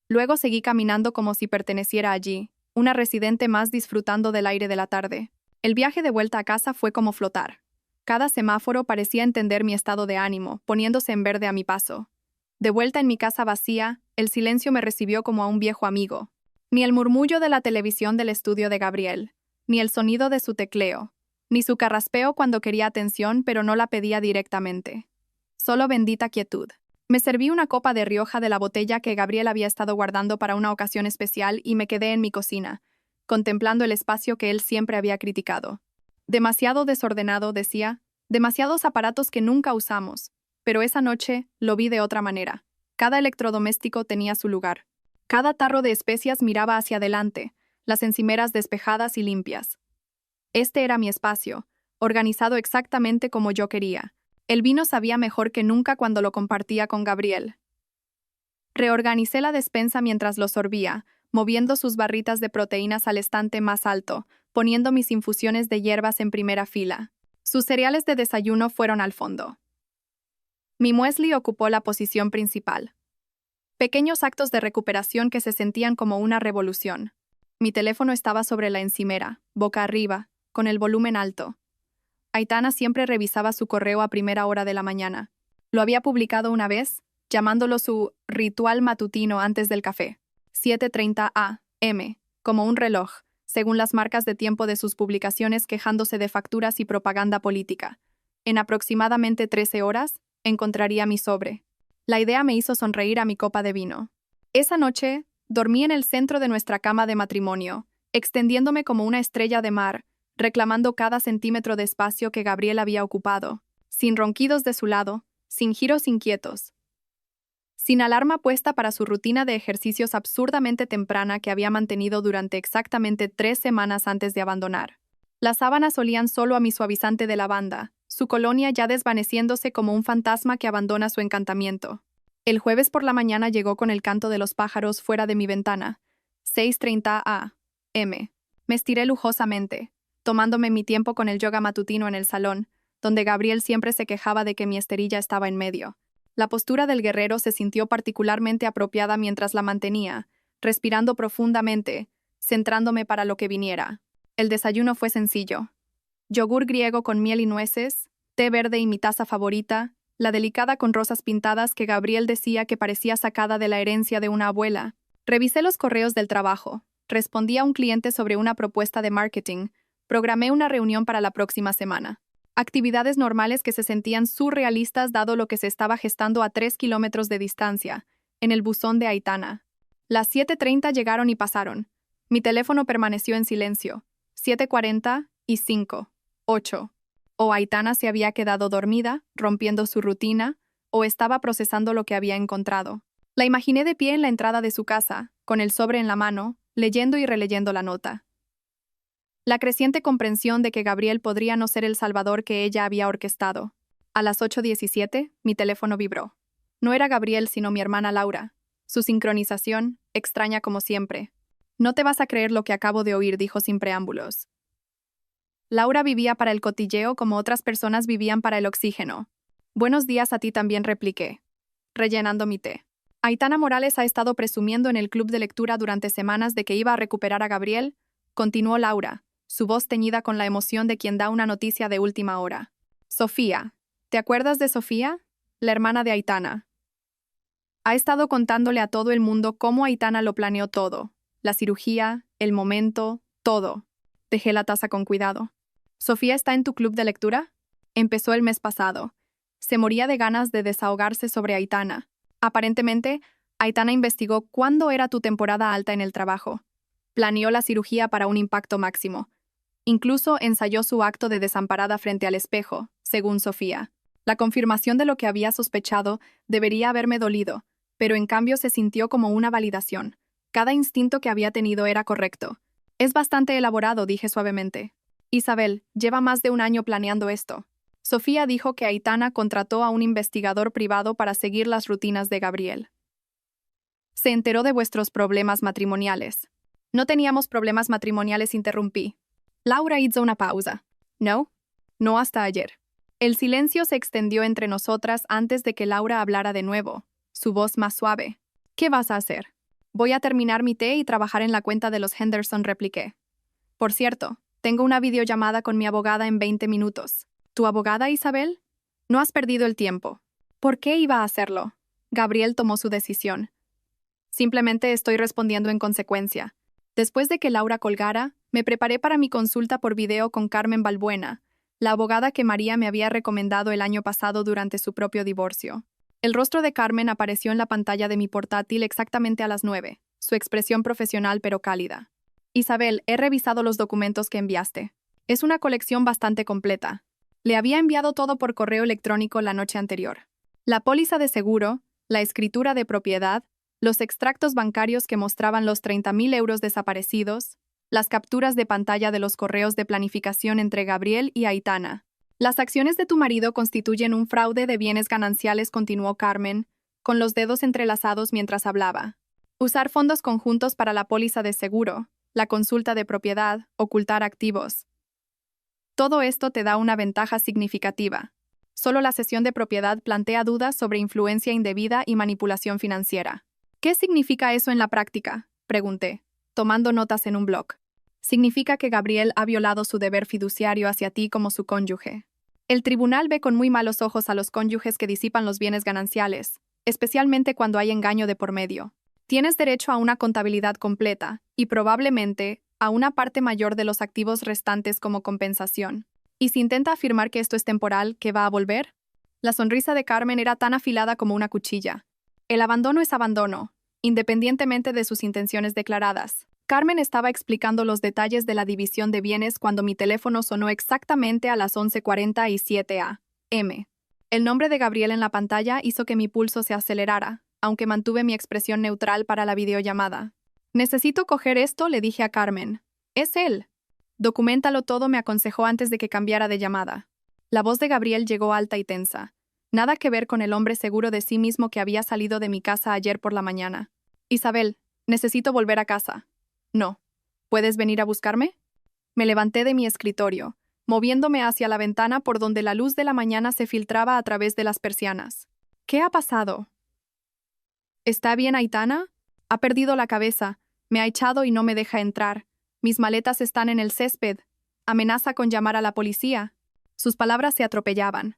Luego seguí caminando como si perteneciera allí, una residente más disfrutando del aire de la tarde. El viaje de vuelta a casa fue como flotar. Cada semáforo parecía entender mi estado de ánimo, poniéndose en verde a mi paso. De vuelta en mi casa vacía, el silencio me recibió como a un viejo amigo. Ni el murmullo de la televisión del estudio de Gabriel, ni el sonido de su tecleo, ni su carraspeo cuando quería atención pero no la pedía directamente. Solo bendita quietud. Me serví una copa de Rioja de la botella que Gabriel había estado guardando para una ocasión especial y me quedé en mi cocina, contemplando el espacio que él siempre había criticado. Demasiado desordenado, decía, demasiados aparatos que nunca usamos. Pero esa noche lo vi de otra manera. Cada electrodoméstico tenía su lugar. Cada tarro de especias miraba hacia adelante, las encimeras despejadas y limpias. Este era mi espacio, organizado exactamente como yo quería. El vino sabía mejor que nunca cuando lo compartía con Gabriel. Reorganicé la despensa mientras lo sorbía, moviendo sus barritas de proteínas al estante más alto, poniendo mis infusiones de hierbas en primera fila. Sus cereales de desayuno fueron al fondo. Mi muesli ocupó la posición principal. Pequeños actos de recuperación que se sentían como una revolución. Mi teléfono estaba sobre la encimera, boca arriba, con el volumen alto. Aitana siempre revisaba su correo a primera hora de la mañana. Lo había publicado una vez, llamándolo su ritual matutino antes del café. 7:30 a.m., como un reloj, según las marcas de tiempo de sus publicaciones quejándose de facturas y propaganda política. En aproximadamente 13 horas, encontraría mi sobre. La idea me hizo sonreír a mi copa de vino. Esa noche, dormí en el centro de nuestra cama de matrimonio, extendiéndome como una estrella de mar, reclamando cada centímetro de espacio que Gabriel había ocupado, sin ronquidos de su lado, sin giros inquietos. Sin alarma puesta para su rutina de ejercicios absurdamente temprana que había mantenido durante exactamente 3 semanas antes de abandonar. Las sábanas olían solo a mi suavizante de lavanda, su colonia ya desvaneciéndose como un fantasma que abandona su encantamiento. El jueves por la mañana llegó con el canto de los pájaros fuera de mi ventana. 6:30 a.m. Me estiré lujosamente, tomándome mi tiempo con el yoga matutino en el salón, donde Gabriel siempre se quejaba de que mi esterilla estaba en medio. La postura del guerrero se sintió particularmente apropiada mientras la mantenía, respirando profundamente, centrándome para lo que viniera. El desayuno fue sencillo. Yogur griego con miel y nueces, té verde y mi taza favorita, la delicada con rosas pintadas que Gabriel decía que parecía sacada de la herencia de una abuela. Revisé los correos del trabajo, respondí a un cliente sobre una propuesta de marketing, programé una reunión para la próxima semana. Actividades normales que se sentían surrealistas dado lo que se estaba gestando a 3 kilómetros de distancia, en el buzón de Aitana. Las 7:30 llegaron y pasaron. Mi teléfono permaneció en silencio. 7:40 y 5. 8. O Aitana se había quedado dormida, rompiendo su rutina, o estaba procesando lo que había encontrado. La imaginé de pie en la entrada de su casa, con el sobre en la mano, leyendo y releyendo la nota. La creciente comprensión de que Gabriel podría no ser el salvador que ella había orquestado. A las 8:17, mi teléfono vibró. No era Gabriel, sino mi hermana Laura. Su sincronización, extraña como siempre. No te vas a creer lo que acabo de oír, dijo sin preámbulos. Laura vivía para el cotilleo como otras personas vivían para el oxígeno. Buenos días a ti también, repliqué, rellenando mi té. Aitana Morales ha estado presumiendo en el club de lectura durante semanas de que iba a recuperar a Gabriel, continuó Laura, su voz teñida con la emoción de quien da una noticia de última hora. Sofía, ¿te acuerdas de Sofía? La hermana de Aitana. Ha estado contándole a todo el mundo cómo Aitana lo planeó todo. La cirugía, el momento, todo. Dejé la taza con cuidado. ¿Sofía está en tu club de lectura? Empezó el mes pasado. Se moría de ganas de desahogarse sobre Aitana. Aparentemente, Aitana investigó cuándo era tu temporada alta en el trabajo. Planeó la cirugía para un impacto máximo. Incluso ensayó su acto de desamparada frente al espejo, según Sofía. La confirmación de lo que había sospechado debería haberme dolido, pero en cambio se sintió como una validación. Cada instinto que había tenido era correcto. Es bastante elaborado, dije suavemente. Isabel, lleva más de un año planeando esto. Sofía dijo que Aitana contrató a un investigador privado para seguir las rutinas de Gabriel. Se enteró de vuestros problemas matrimoniales. No teníamos problemas matrimoniales, interrumpí. Laura hizo una pausa. No, no hasta ayer. El silencio se extendió entre nosotras antes de que Laura hablara de nuevo, su voz más suave. ¿Qué vas a hacer? Voy a terminar mi té y trabajar en la cuenta de los Henderson, repliqué. Por cierto, tengo una videollamada con mi abogada en 20 minutos. ¿Tu abogada, Isabel? No has perdido el tiempo. ¿Por qué iba a hacerlo? Gabriel tomó su decisión. Simplemente estoy respondiendo en consecuencia. Después de que Laura colgara, me preparé para mi consulta por video con Carmen Balbuena, la abogada que María me había recomendado el año pasado durante su propio divorcio. El rostro de Carmen apareció en la pantalla de mi portátil exactamente a las 9, su expresión profesional pero cálida. Isabel, he revisado los documentos que enviaste. Es una colección bastante completa. Le había enviado todo por correo electrónico la noche anterior. La póliza de seguro, la escritura de propiedad, los extractos bancarios que mostraban los 30.000 euros desaparecidos, las capturas de pantalla de los correos de planificación entre Gabriel y Aitana. Las acciones de tu marido constituyen un fraude de bienes gananciales, continuó Carmen, con los dedos entrelazados mientras hablaba. Usar fondos conjuntos para la póliza de seguro, la consulta de propiedad, ocultar activos. Todo esto te da una ventaja significativa. Solo la cesión de propiedad plantea dudas sobre influencia indebida y manipulación financiera. ¿Qué significa eso en la práctica?, pregunté, tomando notas en un blog. Significa que Gabriel ha violado su deber fiduciario hacia ti como su cónyuge. El tribunal ve con muy malos ojos a los cónyuges que disipan los bienes gananciales, especialmente cuando hay engaño de por medio. Tienes derecho a una contabilidad completa y probablemente a una parte mayor de los activos restantes como compensación. ¿Y si intenta afirmar que esto es temporal, que va a volver? La sonrisa de Carmen era tan afilada como una cuchilla. El abandono es abandono, independientemente de sus intenciones declaradas. Carmen estaba explicando los detalles de la división de bienes cuando mi teléfono sonó exactamente a las 11:47 a.m. El nombre de Gabriel en la pantalla hizo que mi pulso se acelerara, aunque mantuve mi expresión neutral para la videollamada. Necesito coger esto, le dije a Carmen. Es él. Documéntalo todo, me aconsejó antes de que cambiara de llamada. La voz de Gabriel llegó alta y tensa. Nada que ver con el hombre seguro de sí mismo que había salido de mi casa ayer por la mañana. Isabel, necesito volver a casa. No. ¿Puedes venir a buscarme? Me levanté de mi escritorio, moviéndome hacia la ventana por donde la luz de la mañana se filtraba a través de las persianas. ¿Qué ha pasado? ¿Está bien Aitana? Ha perdido la cabeza, me ha echado y no me deja entrar. Mis maletas están en el césped. Amenaza con llamar a la policía. Sus palabras se atropellaban.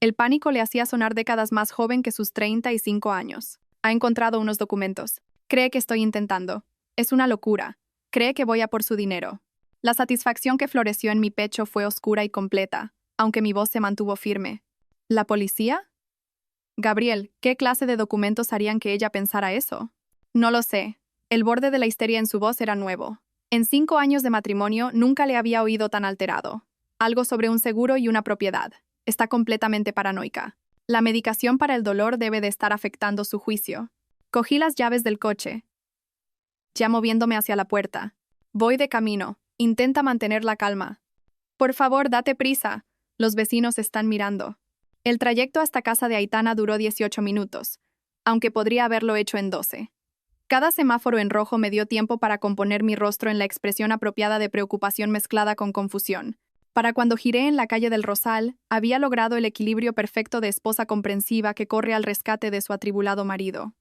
El pánico le hacía sonar décadas más joven que sus 35 años. Ha encontrado unos documentos. Cree que estoy intentando. Es una locura. Cree que voy a por su dinero. La satisfacción que floreció en mi pecho fue oscura y completa, aunque mi voz se mantuvo firme. ¿La policía? Gabriel, ¿qué clase de documentos harían que ella pensara eso? No lo sé. El borde de la histeria en su voz era nuevo. En 5 años de matrimonio nunca le había oído tan alterado. Algo sobre un seguro y una propiedad. Está completamente paranoica. La medicación para el dolor debe de estar afectando su juicio. Cogí las llaves del coche, ya moviéndome hacia la puerta. Voy de camino. Intenta mantener la calma. Por favor, date prisa. Los vecinos están mirando. El trayecto hasta casa de Aitana duró 18 minutos, aunque podría haberlo hecho en 12. Cada semáforo en rojo me dio tiempo para componer mi rostro en la expresión apropiada de preocupación mezclada con confusión. Para cuando giré en la calle del Rosal, había logrado el equilibrio perfecto de esposa comprensiva que corre al rescate de su atribulado marido.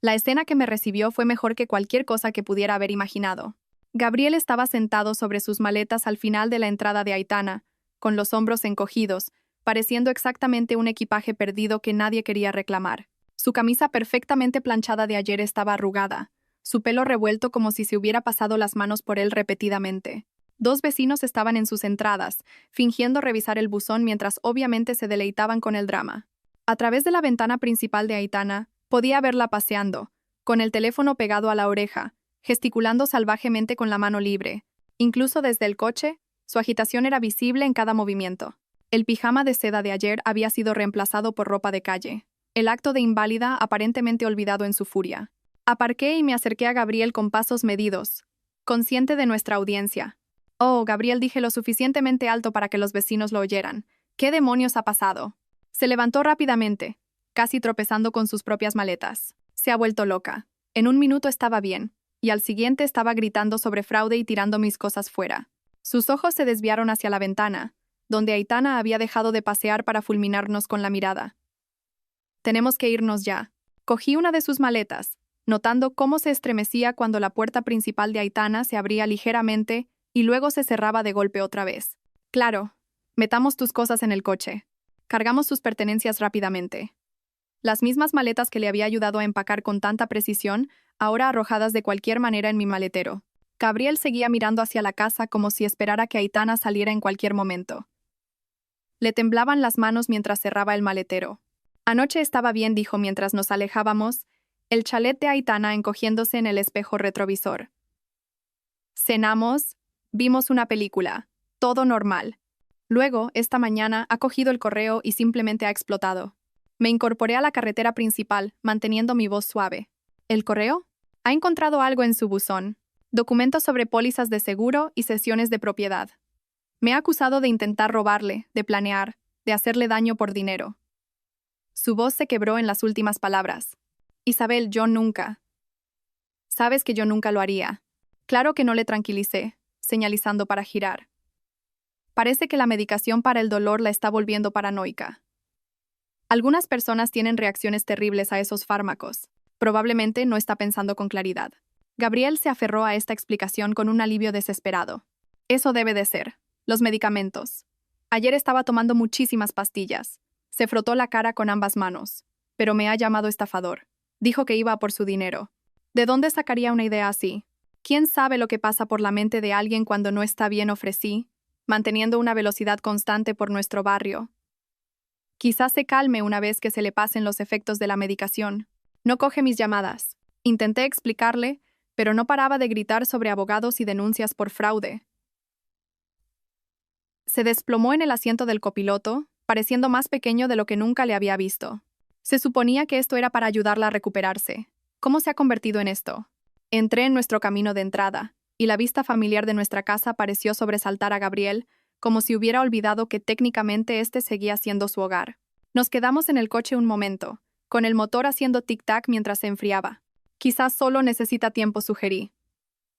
La escena que me recibió fue mejor que cualquier cosa que pudiera haber imaginado. Gabriel estaba sentado sobre sus maletas al final de la entrada de Aitana, con los hombros encogidos, pareciendo exactamente un equipaje perdido que nadie quería reclamar. Su camisa perfectamente planchada de ayer estaba arrugada, su pelo revuelto como si se hubiera pasado las manos por él repetidamente. 2 vecinos estaban en sus entradas, fingiendo revisar el buzón mientras obviamente se deleitaban con el drama. A través de la ventana principal de Aitana, podía verla paseando, con el teléfono pegado a la oreja, gesticulando salvajemente con la mano libre. Incluso desde el coche, su agitación era visible en cada movimiento. El pijama de seda de ayer había sido reemplazado por ropa de calle. El acto de inválida aparentemente olvidado en su furia. Aparqué y me acerqué a Gabriel con pasos medidos, consciente de nuestra audiencia. Oh, Gabriel, dije lo suficientemente alto para que los vecinos lo oyeran. ¿Qué demonios ha pasado? Se levantó rápidamente, casi tropezando con sus propias maletas. Se ha vuelto loca. En un minuto estaba bien, y al siguiente estaba gritando sobre fraude y tirando mis cosas fuera. Sus ojos se desviaron hacia la ventana, donde Aitana había dejado de pasear para fulminarnos con la mirada. Tenemos que irnos ya. Cogí una de sus maletas, notando cómo se estremecía cuando la puerta principal de Aitana se abría ligeramente y luego se cerraba de golpe otra vez. Claro, metamos tus cosas en el coche. Cargamos sus pertenencias rápidamente. Las mismas maletas que le había ayudado a empacar con tanta precisión, ahora arrojadas de cualquier manera en mi maletero. Gabriel seguía mirando hacia la casa como si esperara que Aitana saliera en cualquier momento. Le temblaban las manos mientras cerraba el maletero. Anoche estaba bien, dijo mientras nos alejábamos, el chalet de Aitana encogiéndose en el espejo retrovisor. Cenamos, vimos una película, todo normal. Luego, esta mañana, ha cogido el correo y simplemente ha explotado. Me incorporé a la carretera principal, manteniendo mi voz suave. ¿El correo? Ha encontrado algo en su buzón. Documentos sobre pólizas de seguro y cesiones de propiedad. Me ha acusado de intentar robarle, de planear, de hacerle daño por dinero. Su voz se quebró en las últimas palabras. Isabel, yo nunca. Sabes que yo nunca lo haría. Claro que no, le tranquilicé, señalizando para girar. Parece que la medicación para el dolor la está volviendo paranoica. Algunas personas tienen reacciones terribles a esos fármacos. Probablemente no está pensando con claridad. Gabriel se aferró a esta explicación con un alivio desesperado. Eso debe de ser. Los medicamentos. Ayer estaba tomando muchísimas pastillas. Se frotó la cara con ambas manos. Pero me ha llamado estafador. Dijo que iba a por su dinero. ¿De dónde sacaría una idea así? ¿Quién sabe lo que pasa por la mente de alguien cuando no está bien? Ofrecí, manteniendo una velocidad constante por nuestro barrio. Quizás se calme una vez que se le pasen los efectos de la medicación. No coge mis llamadas. Intenté explicarle, pero no paraba de gritar sobre abogados y denuncias por fraude. Se desplomó en el asiento del copiloto, pareciendo más pequeño de lo que nunca le había visto. Se suponía que esto era para ayudarla a recuperarse. ¿Cómo se ha convertido en esto? Entré en nuestro camino de entrada, y la vista familiar de nuestra casa pareció sobresaltar a Gabriel, como si hubiera olvidado que técnicamente este seguía siendo su hogar. Nos quedamos en el coche un momento, con el motor haciendo tic-tac mientras se enfriaba. Quizás solo necesita tiempo, sugerí.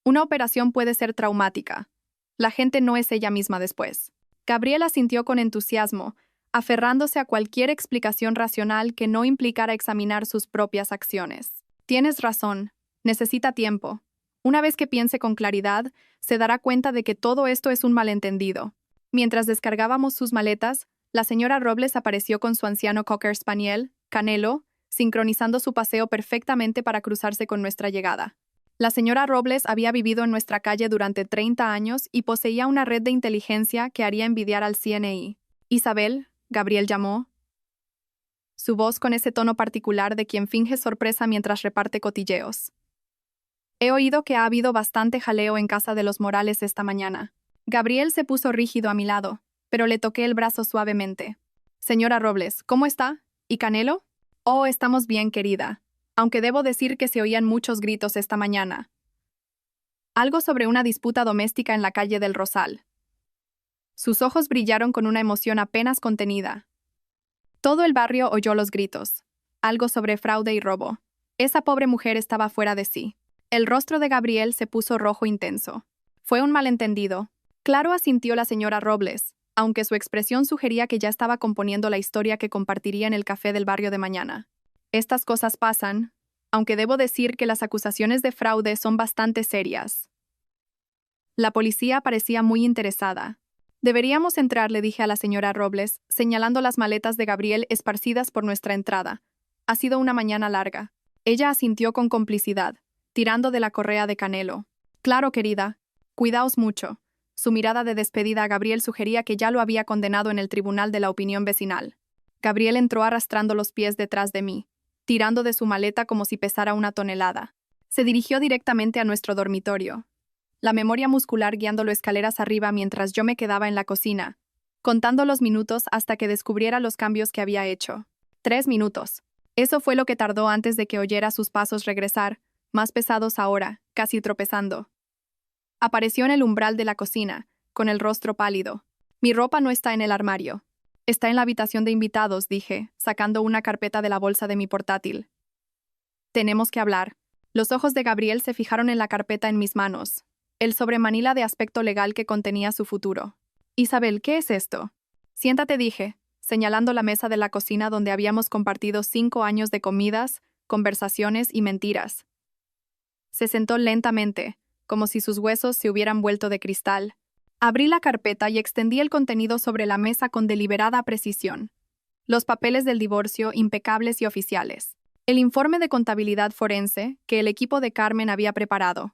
Una operación puede ser traumática. La gente no es ella misma después. Gabriel asintió con entusiasmo, aferrándose a cualquier explicación racional que no implicara examinar sus propias acciones. Tienes razón, necesita tiempo. Una vez que piense con claridad, se dará cuenta de que todo esto es un malentendido. Mientras descargábamos sus maletas, la señora Robles apareció con su anciano Cocker Spaniel, Canelo, sincronizando su paseo perfectamente para cruzarse con nuestra llegada. La señora Robles había vivido en nuestra calle durante 30 años y poseía una red de inteligencia que haría envidiar al CNI. Isabel, Gabriel llamó. Su voz con ese tono particular de quien finge sorpresa mientras reparte cotilleos. He oído que ha habido bastante jaleo en casa de los Morales esta mañana. Gabriel se puso rígido a mi lado, pero le toqué el brazo suavemente. Señora Robles, ¿cómo está? ¿Y Canelo? Oh, estamos bien, querida. Aunque debo decir que se oían muchos gritos esta mañana. Algo sobre una disputa doméstica en la calle del Rosal. Sus ojos brillaron con una emoción apenas contenida. Todo el barrio oyó los gritos. Algo sobre fraude y robo. Esa pobre mujer estaba fuera de sí. El rostro de Gabriel se puso rojo intenso. Fue un malentendido. Claro, asintió la señora Robles, aunque su expresión sugería que ya estaba componiendo la historia que compartiría en el café del barrio de mañana. Estas cosas pasan, aunque debo decir que las acusaciones de fraude son bastante serias. La policía parecía muy interesada. Deberíamos entrar, le dije a la señora Robles, señalando las maletas de Gabriel esparcidas por nuestra entrada. Ha sido una mañana larga. Ella asintió con complicidad, tirando de la correa de Canelo. Claro, querida. Cuidaos mucho. Su mirada de despedida a Gabriel sugería que ya lo había condenado en el tribunal de la opinión vecinal. Gabriel entró arrastrando los pies detrás de mí, tirando de su maleta como si pesara una tonelada. Se dirigió directamente a nuestro dormitorio, la memoria muscular guiándolo escaleras arriba mientras yo me quedaba en la cocina, contando los minutos hasta que descubriera los cambios que había hecho. 3 minutos. Eso fue lo que tardó antes de que oyera sus pasos regresar, más pesados ahora, casi tropezando. Apareció en el umbral de la cocina, con el rostro pálido. Mi ropa no está en el armario. Está en la habitación de invitados, dije, sacando una carpeta de la bolsa de mi portátil. Tenemos que hablar. Los ojos de Gabriel se fijaron en la carpeta en mis manos, el sobremanila de aspecto legal que contenía su futuro. Isabel, ¿qué es esto? Siéntate, dije, señalando la mesa de la cocina donde habíamos compartido 5 años de comidas, conversaciones y mentiras. Se sentó lentamente, como si sus huesos se hubieran vuelto de cristal. Abrí la carpeta y extendí el contenido sobre la mesa con deliberada precisión. Los papeles del divorcio impecables y oficiales. El informe de contabilidad forense que el equipo de Carmen había preparado.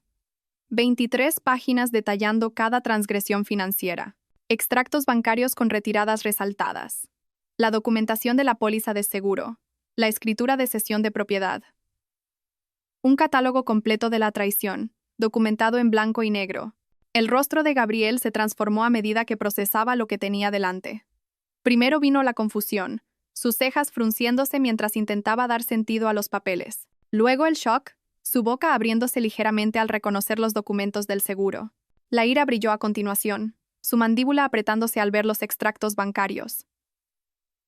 23 páginas detallando cada transgresión financiera. Extractos bancarios con retiradas resaltadas. La documentación de la póliza de seguro. La escritura de cesión de propiedad. Un catálogo completo de la traición, documentado en blanco y negro. El rostro de Gabriel se transformó a medida que procesaba lo que tenía delante. Primero vino la confusión, sus cejas frunciéndose mientras intentaba dar sentido a los papeles. Luego el shock, su boca abriéndose ligeramente al reconocer los documentos del seguro. La ira brilló a continuación, su mandíbula apretándose al ver los extractos bancarios.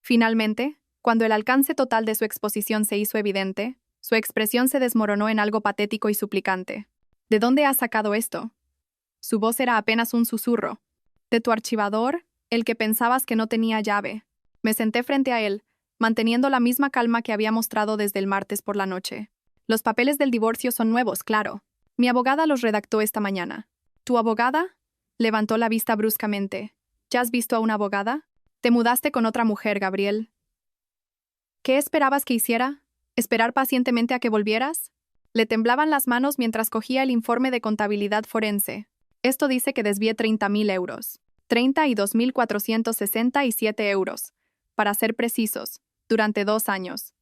Finalmente, cuando el alcance total de su exposición se hizo evidente, su expresión se desmoronó en algo patético y suplicante. ¿De dónde has sacado esto? Su voz era apenas un susurro. ¿De tu archivador? El que pensabas que no tenía llave. Me senté frente a él, manteniendo la misma calma que había mostrado desde el martes por la noche. Los papeles del divorcio son nuevos, claro. Mi abogada los redactó esta mañana. ¿Tu abogada? Levantó la vista bruscamente. ¿Ya has visto a una abogada? Te mudaste con otra mujer, Gabriel. ¿Qué esperabas que hiciera? ¿Esperar pacientemente a que volvieras? Le temblaban las manos mientras cogía el informe de contabilidad forense. Esto dice que desvié 30.000 euros. 32.467 euros, para ser precisos, durante 2 años.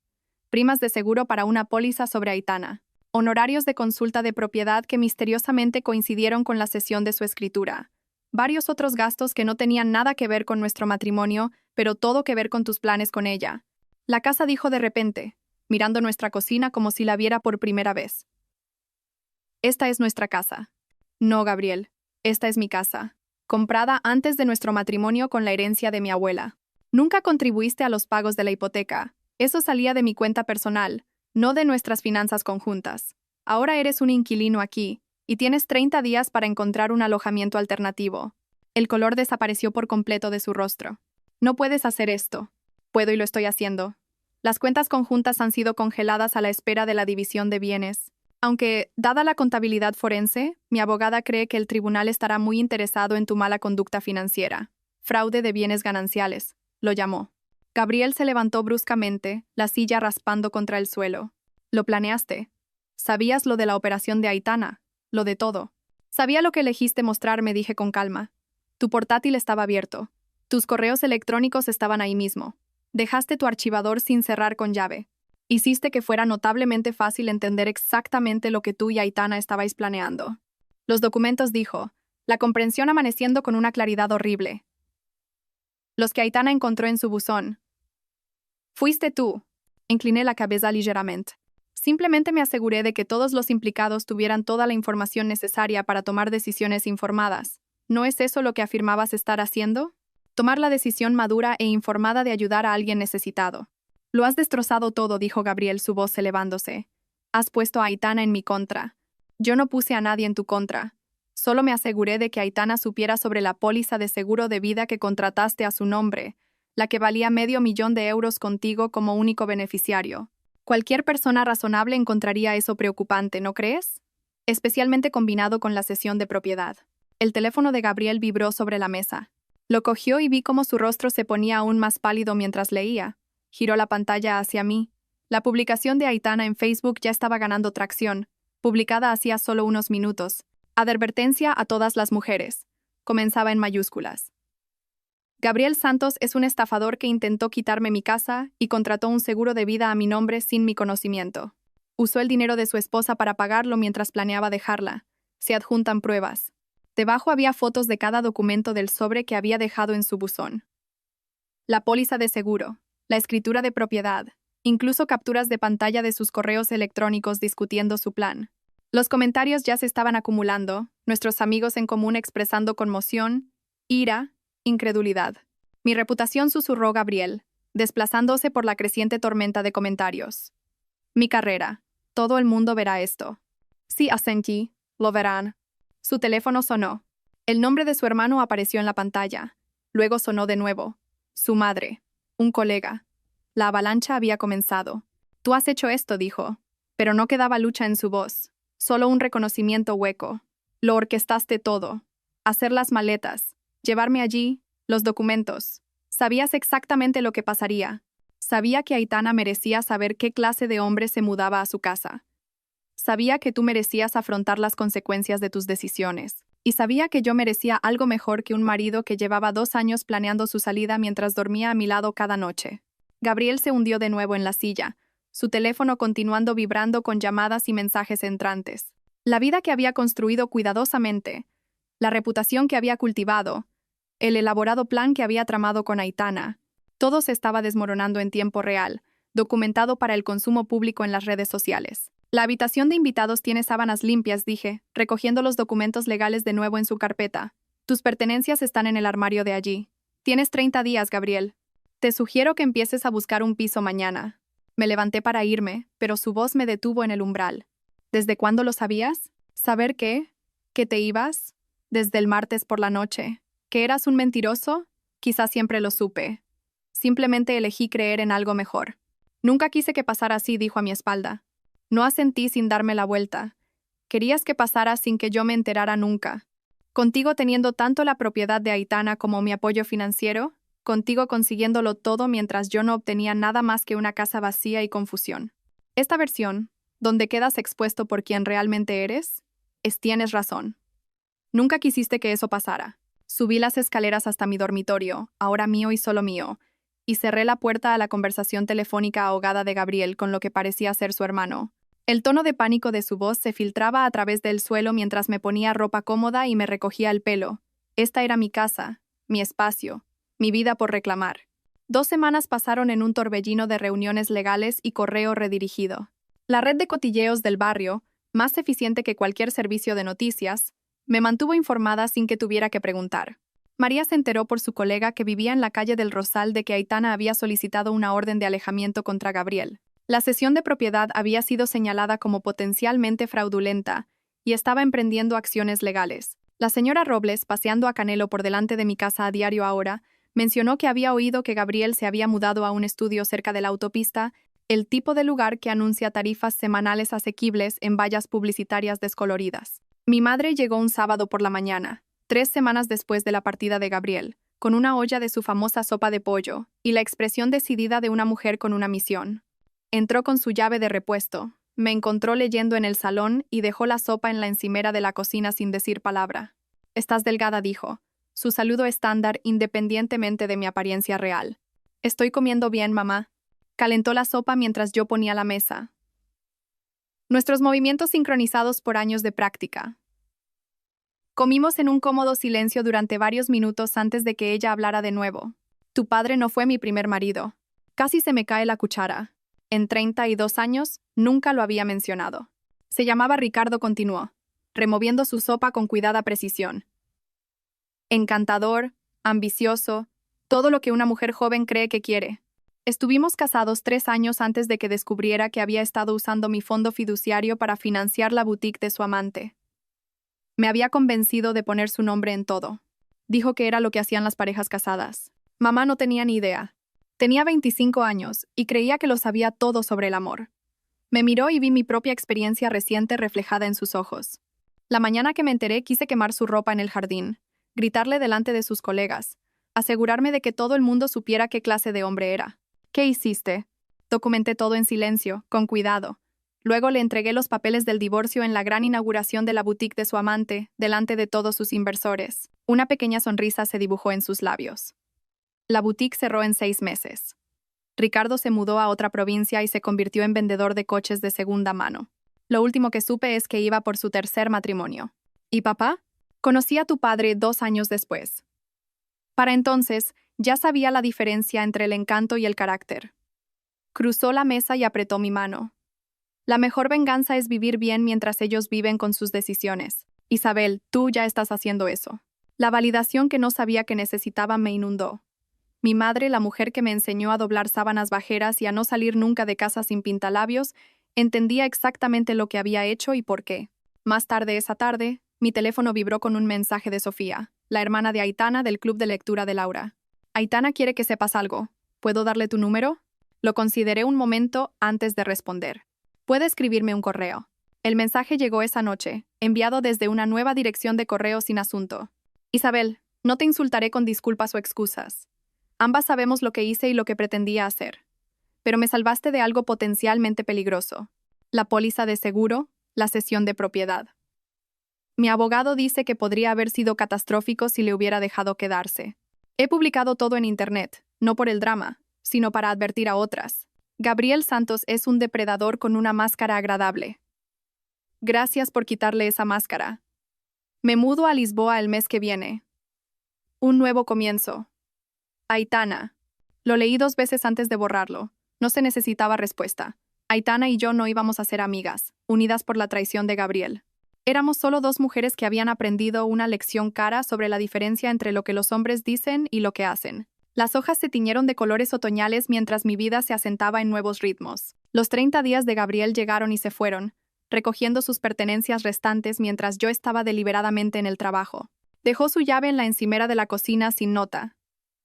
Primas de seguro para una póliza sobre Aitana. Honorarios de consulta de propiedad que misteriosamente coincidieron con la cesión de su escritura. Varios otros gastos que no tenían nada que ver con nuestro matrimonio, pero todo que ver con tus planes con ella. La casa dijo de repente, mirando nuestra cocina como si la viera por primera vez. Esta es nuestra casa. No, Gabriel, esta es mi casa. Comprada antes de nuestro matrimonio con la herencia de mi abuela. Nunca contribuiste a los pagos de la hipoteca. Eso salía de mi cuenta personal, no de nuestras finanzas conjuntas. Ahora eres un inquilino aquí, y tienes 30 días para encontrar un alojamiento alternativo. El color desapareció por completo de su rostro. No puedes hacer esto. Puedo y lo estoy haciendo. Las cuentas conjuntas han sido congeladas a la espera de la división de bienes. Aunque, dada la contabilidad forense, mi abogada cree que el tribunal estará muy interesado en tu mala conducta financiera. Fraude de bienes gananciales, lo llamó. Gabriel se levantó bruscamente, la silla raspando contra el suelo. ¿Lo planeaste? ¿Sabías lo de la operación de Aitana? Lo de todo. Sabía lo que elegiste mostrarme, dije con calma. Tu portátil estaba abierto. Tus correos electrónicos estaban ahí mismo. Dejaste tu archivador sin cerrar con llave. Hiciste que fuera notablemente fácil entender exactamente lo que tú y Aitana estabais planeando. Los documentos, dijo, la comprensión amaneciendo con una claridad horrible. Los que Aitana encontró en su buzón. Fuiste tú. Incliné la cabeza ligeramente. Simplemente me aseguré de que todos los implicados tuvieran toda la información necesaria para tomar decisiones informadas. ¿No es eso lo que afirmabas estar haciendo? Tomar la decisión madura e informada de ayudar a alguien necesitado. Lo has destrozado todo, dijo Gabriel, su voz elevándose. Has puesto a Aitana en mi contra. Yo no puse a nadie en tu contra. Solo me aseguré de que Aitana supiera sobre la póliza de seguro de vida que contrataste a su nombre, la que valía $500,000 contigo como único beneficiario. Cualquier persona razonable encontraría eso preocupante, ¿no crees? Especialmente combinado con la cesión de propiedad. El teléfono de Gabriel vibró sobre la mesa. Lo cogió y vi cómo su rostro se ponía aún más pálido mientras leía. Giró la pantalla hacia mí. La publicación de Aitana en Facebook ya estaba ganando tracción, publicada hacía solo unos minutos. Advertencia a todas las mujeres. Comenzaba en mayúsculas. Gabriel Santos es un estafador que intentó quitarme mi casa y contrató un seguro de vida a mi nombre sin mi conocimiento. Usó el dinero de su esposa para pagarlo mientras planeaba dejarla. Se adjuntan pruebas. Debajo había fotos de cada documento del sobre que había dejado en su buzón. La póliza de seguro, la escritura de propiedad, incluso capturas de pantalla de sus correos electrónicos discutiendo su plan. Los comentarios ya se estaban acumulando, nuestros amigos en común expresando conmoción, ira, incredulidad. Mi reputación, susurró Gabriel, desplazándose por la creciente tormenta de comentarios. Mi carrera. Todo el mundo verá esto. Sí, asentí, lo verán. Su teléfono sonó. El nombre de su hermano apareció en la pantalla. Luego sonó de nuevo. Su madre. Un colega. La avalancha había comenzado. Tú has hecho esto, dijo. Pero no quedaba lucha en su voz. Solo un reconocimiento hueco. Lo orquestaste todo. Hacer las maletas. Llevarme allí. Los documentos. Sabías exactamente lo que pasaría. Sabía que Aitana merecía saber qué clase de hombre se mudaba a su casa. Sabía que tú merecías afrontar las consecuencias de tus decisiones. Y sabía que yo merecía algo mejor que un marido que llevaba 2 años planeando su salida mientras dormía a mi lado cada noche. Gabriel se hundió de nuevo en la silla, su teléfono continuando vibrando con llamadas y mensajes entrantes. La vida que había construido cuidadosamente, la reputación que había cultivado, el elaborado plan que había tramado con Aitana, todo se estaba desmoronando en tiempo real, documentado para el consumo público en las redes sociales. La habitación de invitados tiene sábanas limpias, dije, recogiendo los documentos legales de nuevo en su carpeta. Tus pertenencias están en el armario de allí. Tienes 30 días, Gabriel. Te sugiero que empieces a buscar un piso mañana. Me levanté para irme, pero su voz me detuvo en el umbral. ¿Desde cuándo lo sabías? ¿Saber qué? ¿Que te ibas? Desde el martes por la noche. ¿Que eras un mentiroso? Quizás siempre lo supe. Simplemente elegí creer en algo mejor. Nunca quise que pasara así, dijo a mi espalda. No asentí sin darme la vuelta. Querías que pasara sin que yo me enterara nunca. Contigo teniendo tanto la propiedad de Aitana como mi apoyo financiero, contigo consiguiéndolo todo mientras yo no obtenía nada más que una casa vacía y confusión. Esta versión, donde quedas expuesto por quien realmente eres, tienes razón. Nunca quisiste que eso pasara. Subí las escaleras hasta mi dormitorio, ahora mío y solo mío, y cerré la puerta a la conversación telefónica ahogada de Gabriel con lo que parecía ser su hermano. El tono de pánico de su voz se filtraba a través del suelo mientras me ponía ropa cómoda y me recogía el pelo. Esta era mi casa, mi espacio, mi vida por reclamar. 2 semanas pasaron en un torbellino de reuniones legales y correo redirigido. La red de cotilleos del barrio, más eficiente que cualquier servicio de noticias, me mantuvo informada sin que tuviera que preguntar. María se enteró por su colega que vivía en la calle del Rosal de que Aitana había solicitado una orden de alejamiento contra Gabriel. La cesión de propiedad había sido señalada como potencialmente fraudulenta y estaba emprendiendo acciones legales. La señora Robles, paseando a Canelo por delante de mi casa a diario ahora, mencionó que había oído que Gabriel se había mudado a un estudio cerca de la autopista, el tipo de lugar que anuncia tarifas semanales asequibles en vallas publicitarias descoloridas. Mi madre llegó un sábado por la mañana, 3 semanas después de la partida de Gabriel, con una olla de su famosa sopa de pollo y la expresión decidida de una mujer con una misión. Entró con su llave de repuesto, me encontró leyendo en el salón y dejó la sopa en la encimera de la cocina sin decir palabra. Estás delgada, dijo, su saludo estándar independientemente de mi apariencia real. Estoy comiendo bien, mamá. Calentó la sopa mientras yo ponía la mesa. Nuestros movimientos sincronizados por años de práctica. Comimos en un cómodo silencio durante varios minutos antes de que ella hablara de nuevo. Tu padre no fue mi primer marido. Casi se me cae la cuchara. En 32 años, nunca lo había mencionado. Se llamaba Ricardo, continuó, removiendo su sopa con cuidada precisión. Encantador, ambicioso, todo lo que una mujer joven cree que quiere. Estuvimos casados 3 años antes de que descubriera que había estado usando mi fondo fiduciario para financiar la boutique de su amante. Me había convencido de poner su nombre en todo. Dijo que era lo que hacían las parejas casadas. Mamá no tenía ni idea. Tenía 25 años y creía que lo sabía todo sobre el amor. Me miró y vi mi propia experiencia reciente reflejada en sus ojos. La mañana que me enteré quise quemar su ropa en el jardín, gritarle delante de sus colegas, asegurarme de que todo el mundo supiera qué clase de hombre era. ¿Qué hiciste? Documenté todo en silencio, con cuidado. Luego le entregué los papeles del divorcio en la gran inauguración de la boutique de su amante, delante de todos sus inversores. Una pequeña sonrisa se dibujó en sus labios. La boutique cerró en 6 meses. Ricardo se mudó a otra provincia y se convirtió en vendedor de coches de segunda mano. Lo último que supe es que iba por su tercer matrimonio. ¿Y papá? Conocí a tu padre 2 años después. Para entonces, ya sabía la diferencia entre el encanto y el carácter. Cruzó la mesa y apretó mi mano. La mejor venganza es vivir bien mientras ellos viven con sus decisiones. Isabel, tú ya estás haciendo eso. La validación que no sabía que necesitaba me inundó. Mi madre, la mujer que me enseñó a doblar sábanas bajeras y a no salir nunca de casa sin pintalabios, entendía exactamente lo que había hecho y por qué. Más tarde esa tarde, mi teléfono vibró con un mensaje de Sofía, la hermana de Aitana del club de lectura de Laura. Aitana quiere que sepas algo. ¿Puedo darle tu número? Lo consideré un momento antes de responder. Puede escribirme un correo. El mensaje llegó esa noche, enviado desde una nueva dirección de correo sin asunto. Isabel, no te insultaré con disculpas o excusas. Ambas sabemos lo que hice y lo que pretendía hacer. pero me salvaste de algo potencialmente peligroso. La póliza de seguro, la cesión de propiedad. Mi abogado dice que podría haber sido catastrófico si le hubiera dejado quedarse. He publicado todo en Internet, no por el drama, sino para advertir a otras. Gabriel Santos es un depredador con una máscara agradable. Gracias por quitarle esa máscara. Me mudo a Lisboa el mes que viene. Un nuevo comienzo. Aitana. Lo leí 2 veces antes de borrarlo. No se necesitaba respuesta. Aitana y yo no íbamos a ser amigas, unidas por la traición de Gabriel. Éramos solo 2 mujeres que habían aprendido una lección cara sobre la diferencia entre lo que los hombres dicen y lo que hacen. Las hojas se tiñeron de colores otoñales mientras mi vida se asentaba en nuevos ritmos. Los 30 días de Gabriel llegaron y se fueron, recogiendo sus pertenencias restantes mientras yo estaba deliberadamente en el trabajo. Dejó su llave en la encimera de la cocina sin nota.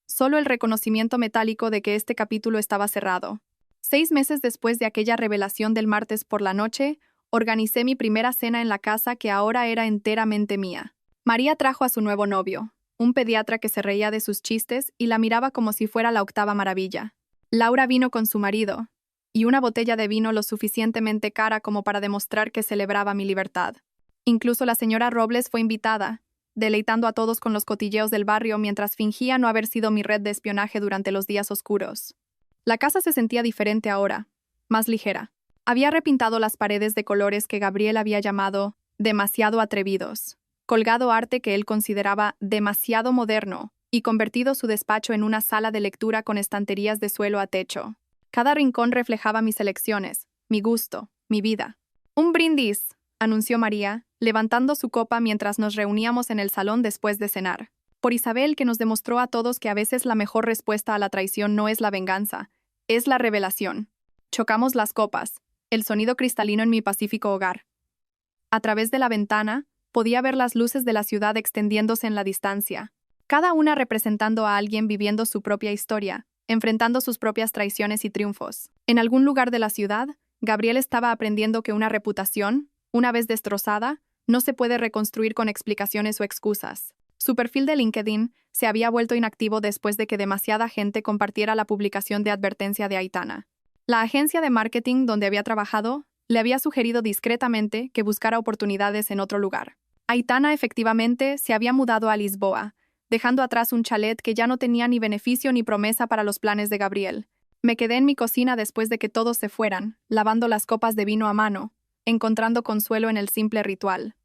Solo el reconocimiento metálico de que este capítulo estaba cerrado. 6 meses después de aquella revelación del martes por la noche, organicé mi primera cena en la casa que ahora era enteramente mía. María trajo a su nuevo novio, un pediatra que se reía de sus chistes y la miraba como si fuera la octava maravilla. Laura vino con su marido, y una botella de vino lo suficientemente cara como para demostrar que celebraba mi libertad. Incluso la señora Robles fue invitada, deleitando a todos con los cotilleos del barrio mientras fingía no haber sido mi red de espionaje durante los días oscuros. La casa se sentía diferente ahora, más ligera. Había repintado las paredes de colores que Gabriel había llamado demasiado atrevidos, colgado arte que él consideraba demasiado moderno y convertido su despacho en una sala de lectura con estanterías de suelo a techo. Cada rincón reflejaba mis elecciones, mi gusto, mi vida. «Un brindis», anunció María, levantando su copa mientras nos reuníamos en el salón después de cenar. Por Isabel, que nos demostró a todos que a veces la mejor respuesta a la traición no es la venganza, es la revelación. Chocamos las copas, el sonido cristalino en mi pacífico hogar. A través de la ventana, podía ver las luces de la ciudad extendiéndose en la distancia, cada una representando a alguien viviendo su propia historia, enfrentando sus propias traiciones y triunfos. En algún lugar de la ciudad, Gabriel estaba aprendiendo que una reputación, una vez destrozada, no se puede reconstruir con explicaciones o excusas. Su perfil de LinkedIn se había vuelto inactivo después de que demasiada gente compartiera la publicación de advertencia de Aitana. La agencia de marketing donde había trabajado le había sugerido discretamente que buscara oportunidades en otro lugar. Aitana efectivamente se había mudado a Lisboa, dejando atrás un chalet que ya no tenía ni beneficio ni promesa para los planes de Gabriel. Me quedé en mi cocina después de que todos se fueran, lavando las copas de vino a mano, encontrando consuelo en el simple ritual.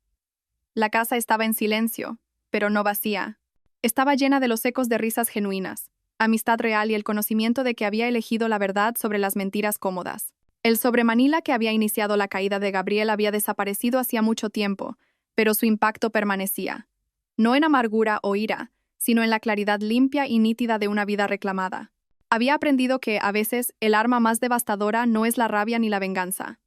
La casa estaba en silencio, pero no vacía. Estaba llena de los ecos de risas genuinas, amistad real y el conocimiento de que había elegido la verdad sobre las mentiras cómodas. El sobremanila que había iniciado la caída de Gabriel había desaparecido hacía mucho tiempo, pero su impacto permanecía. No en amargura o ira, sino en la claridad limpia y nítida de una vida reclamada. Había aprendido que, a veces, el arma más devastadora no es la rabia ni la venganza.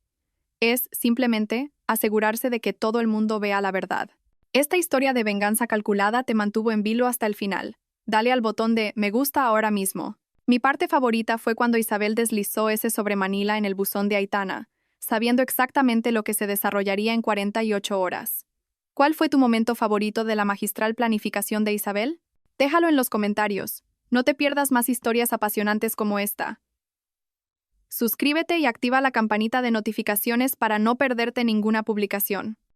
Es, simplemente, asegurarse de que todo el mundo vea la verdad. Esta historia de venganza calculada te mantuvo en vilo hasta el final. Dale al botón de «Me gusta ahora mismo». Mi parte favorita fue cuando Isabel deslizó ese sobremanila en el buzón de Aitana, sabiendo exactamente lo que se desarrollaría en 48 horas. ¿Cuál fue tu momento favorito de la magistral planificación de Isabel? Déjalo en los comentarios. No te pierdas más historias apasionantes como esta. Suscríbete y activa la campanita de notificaciones para no perderte ninguna publicación.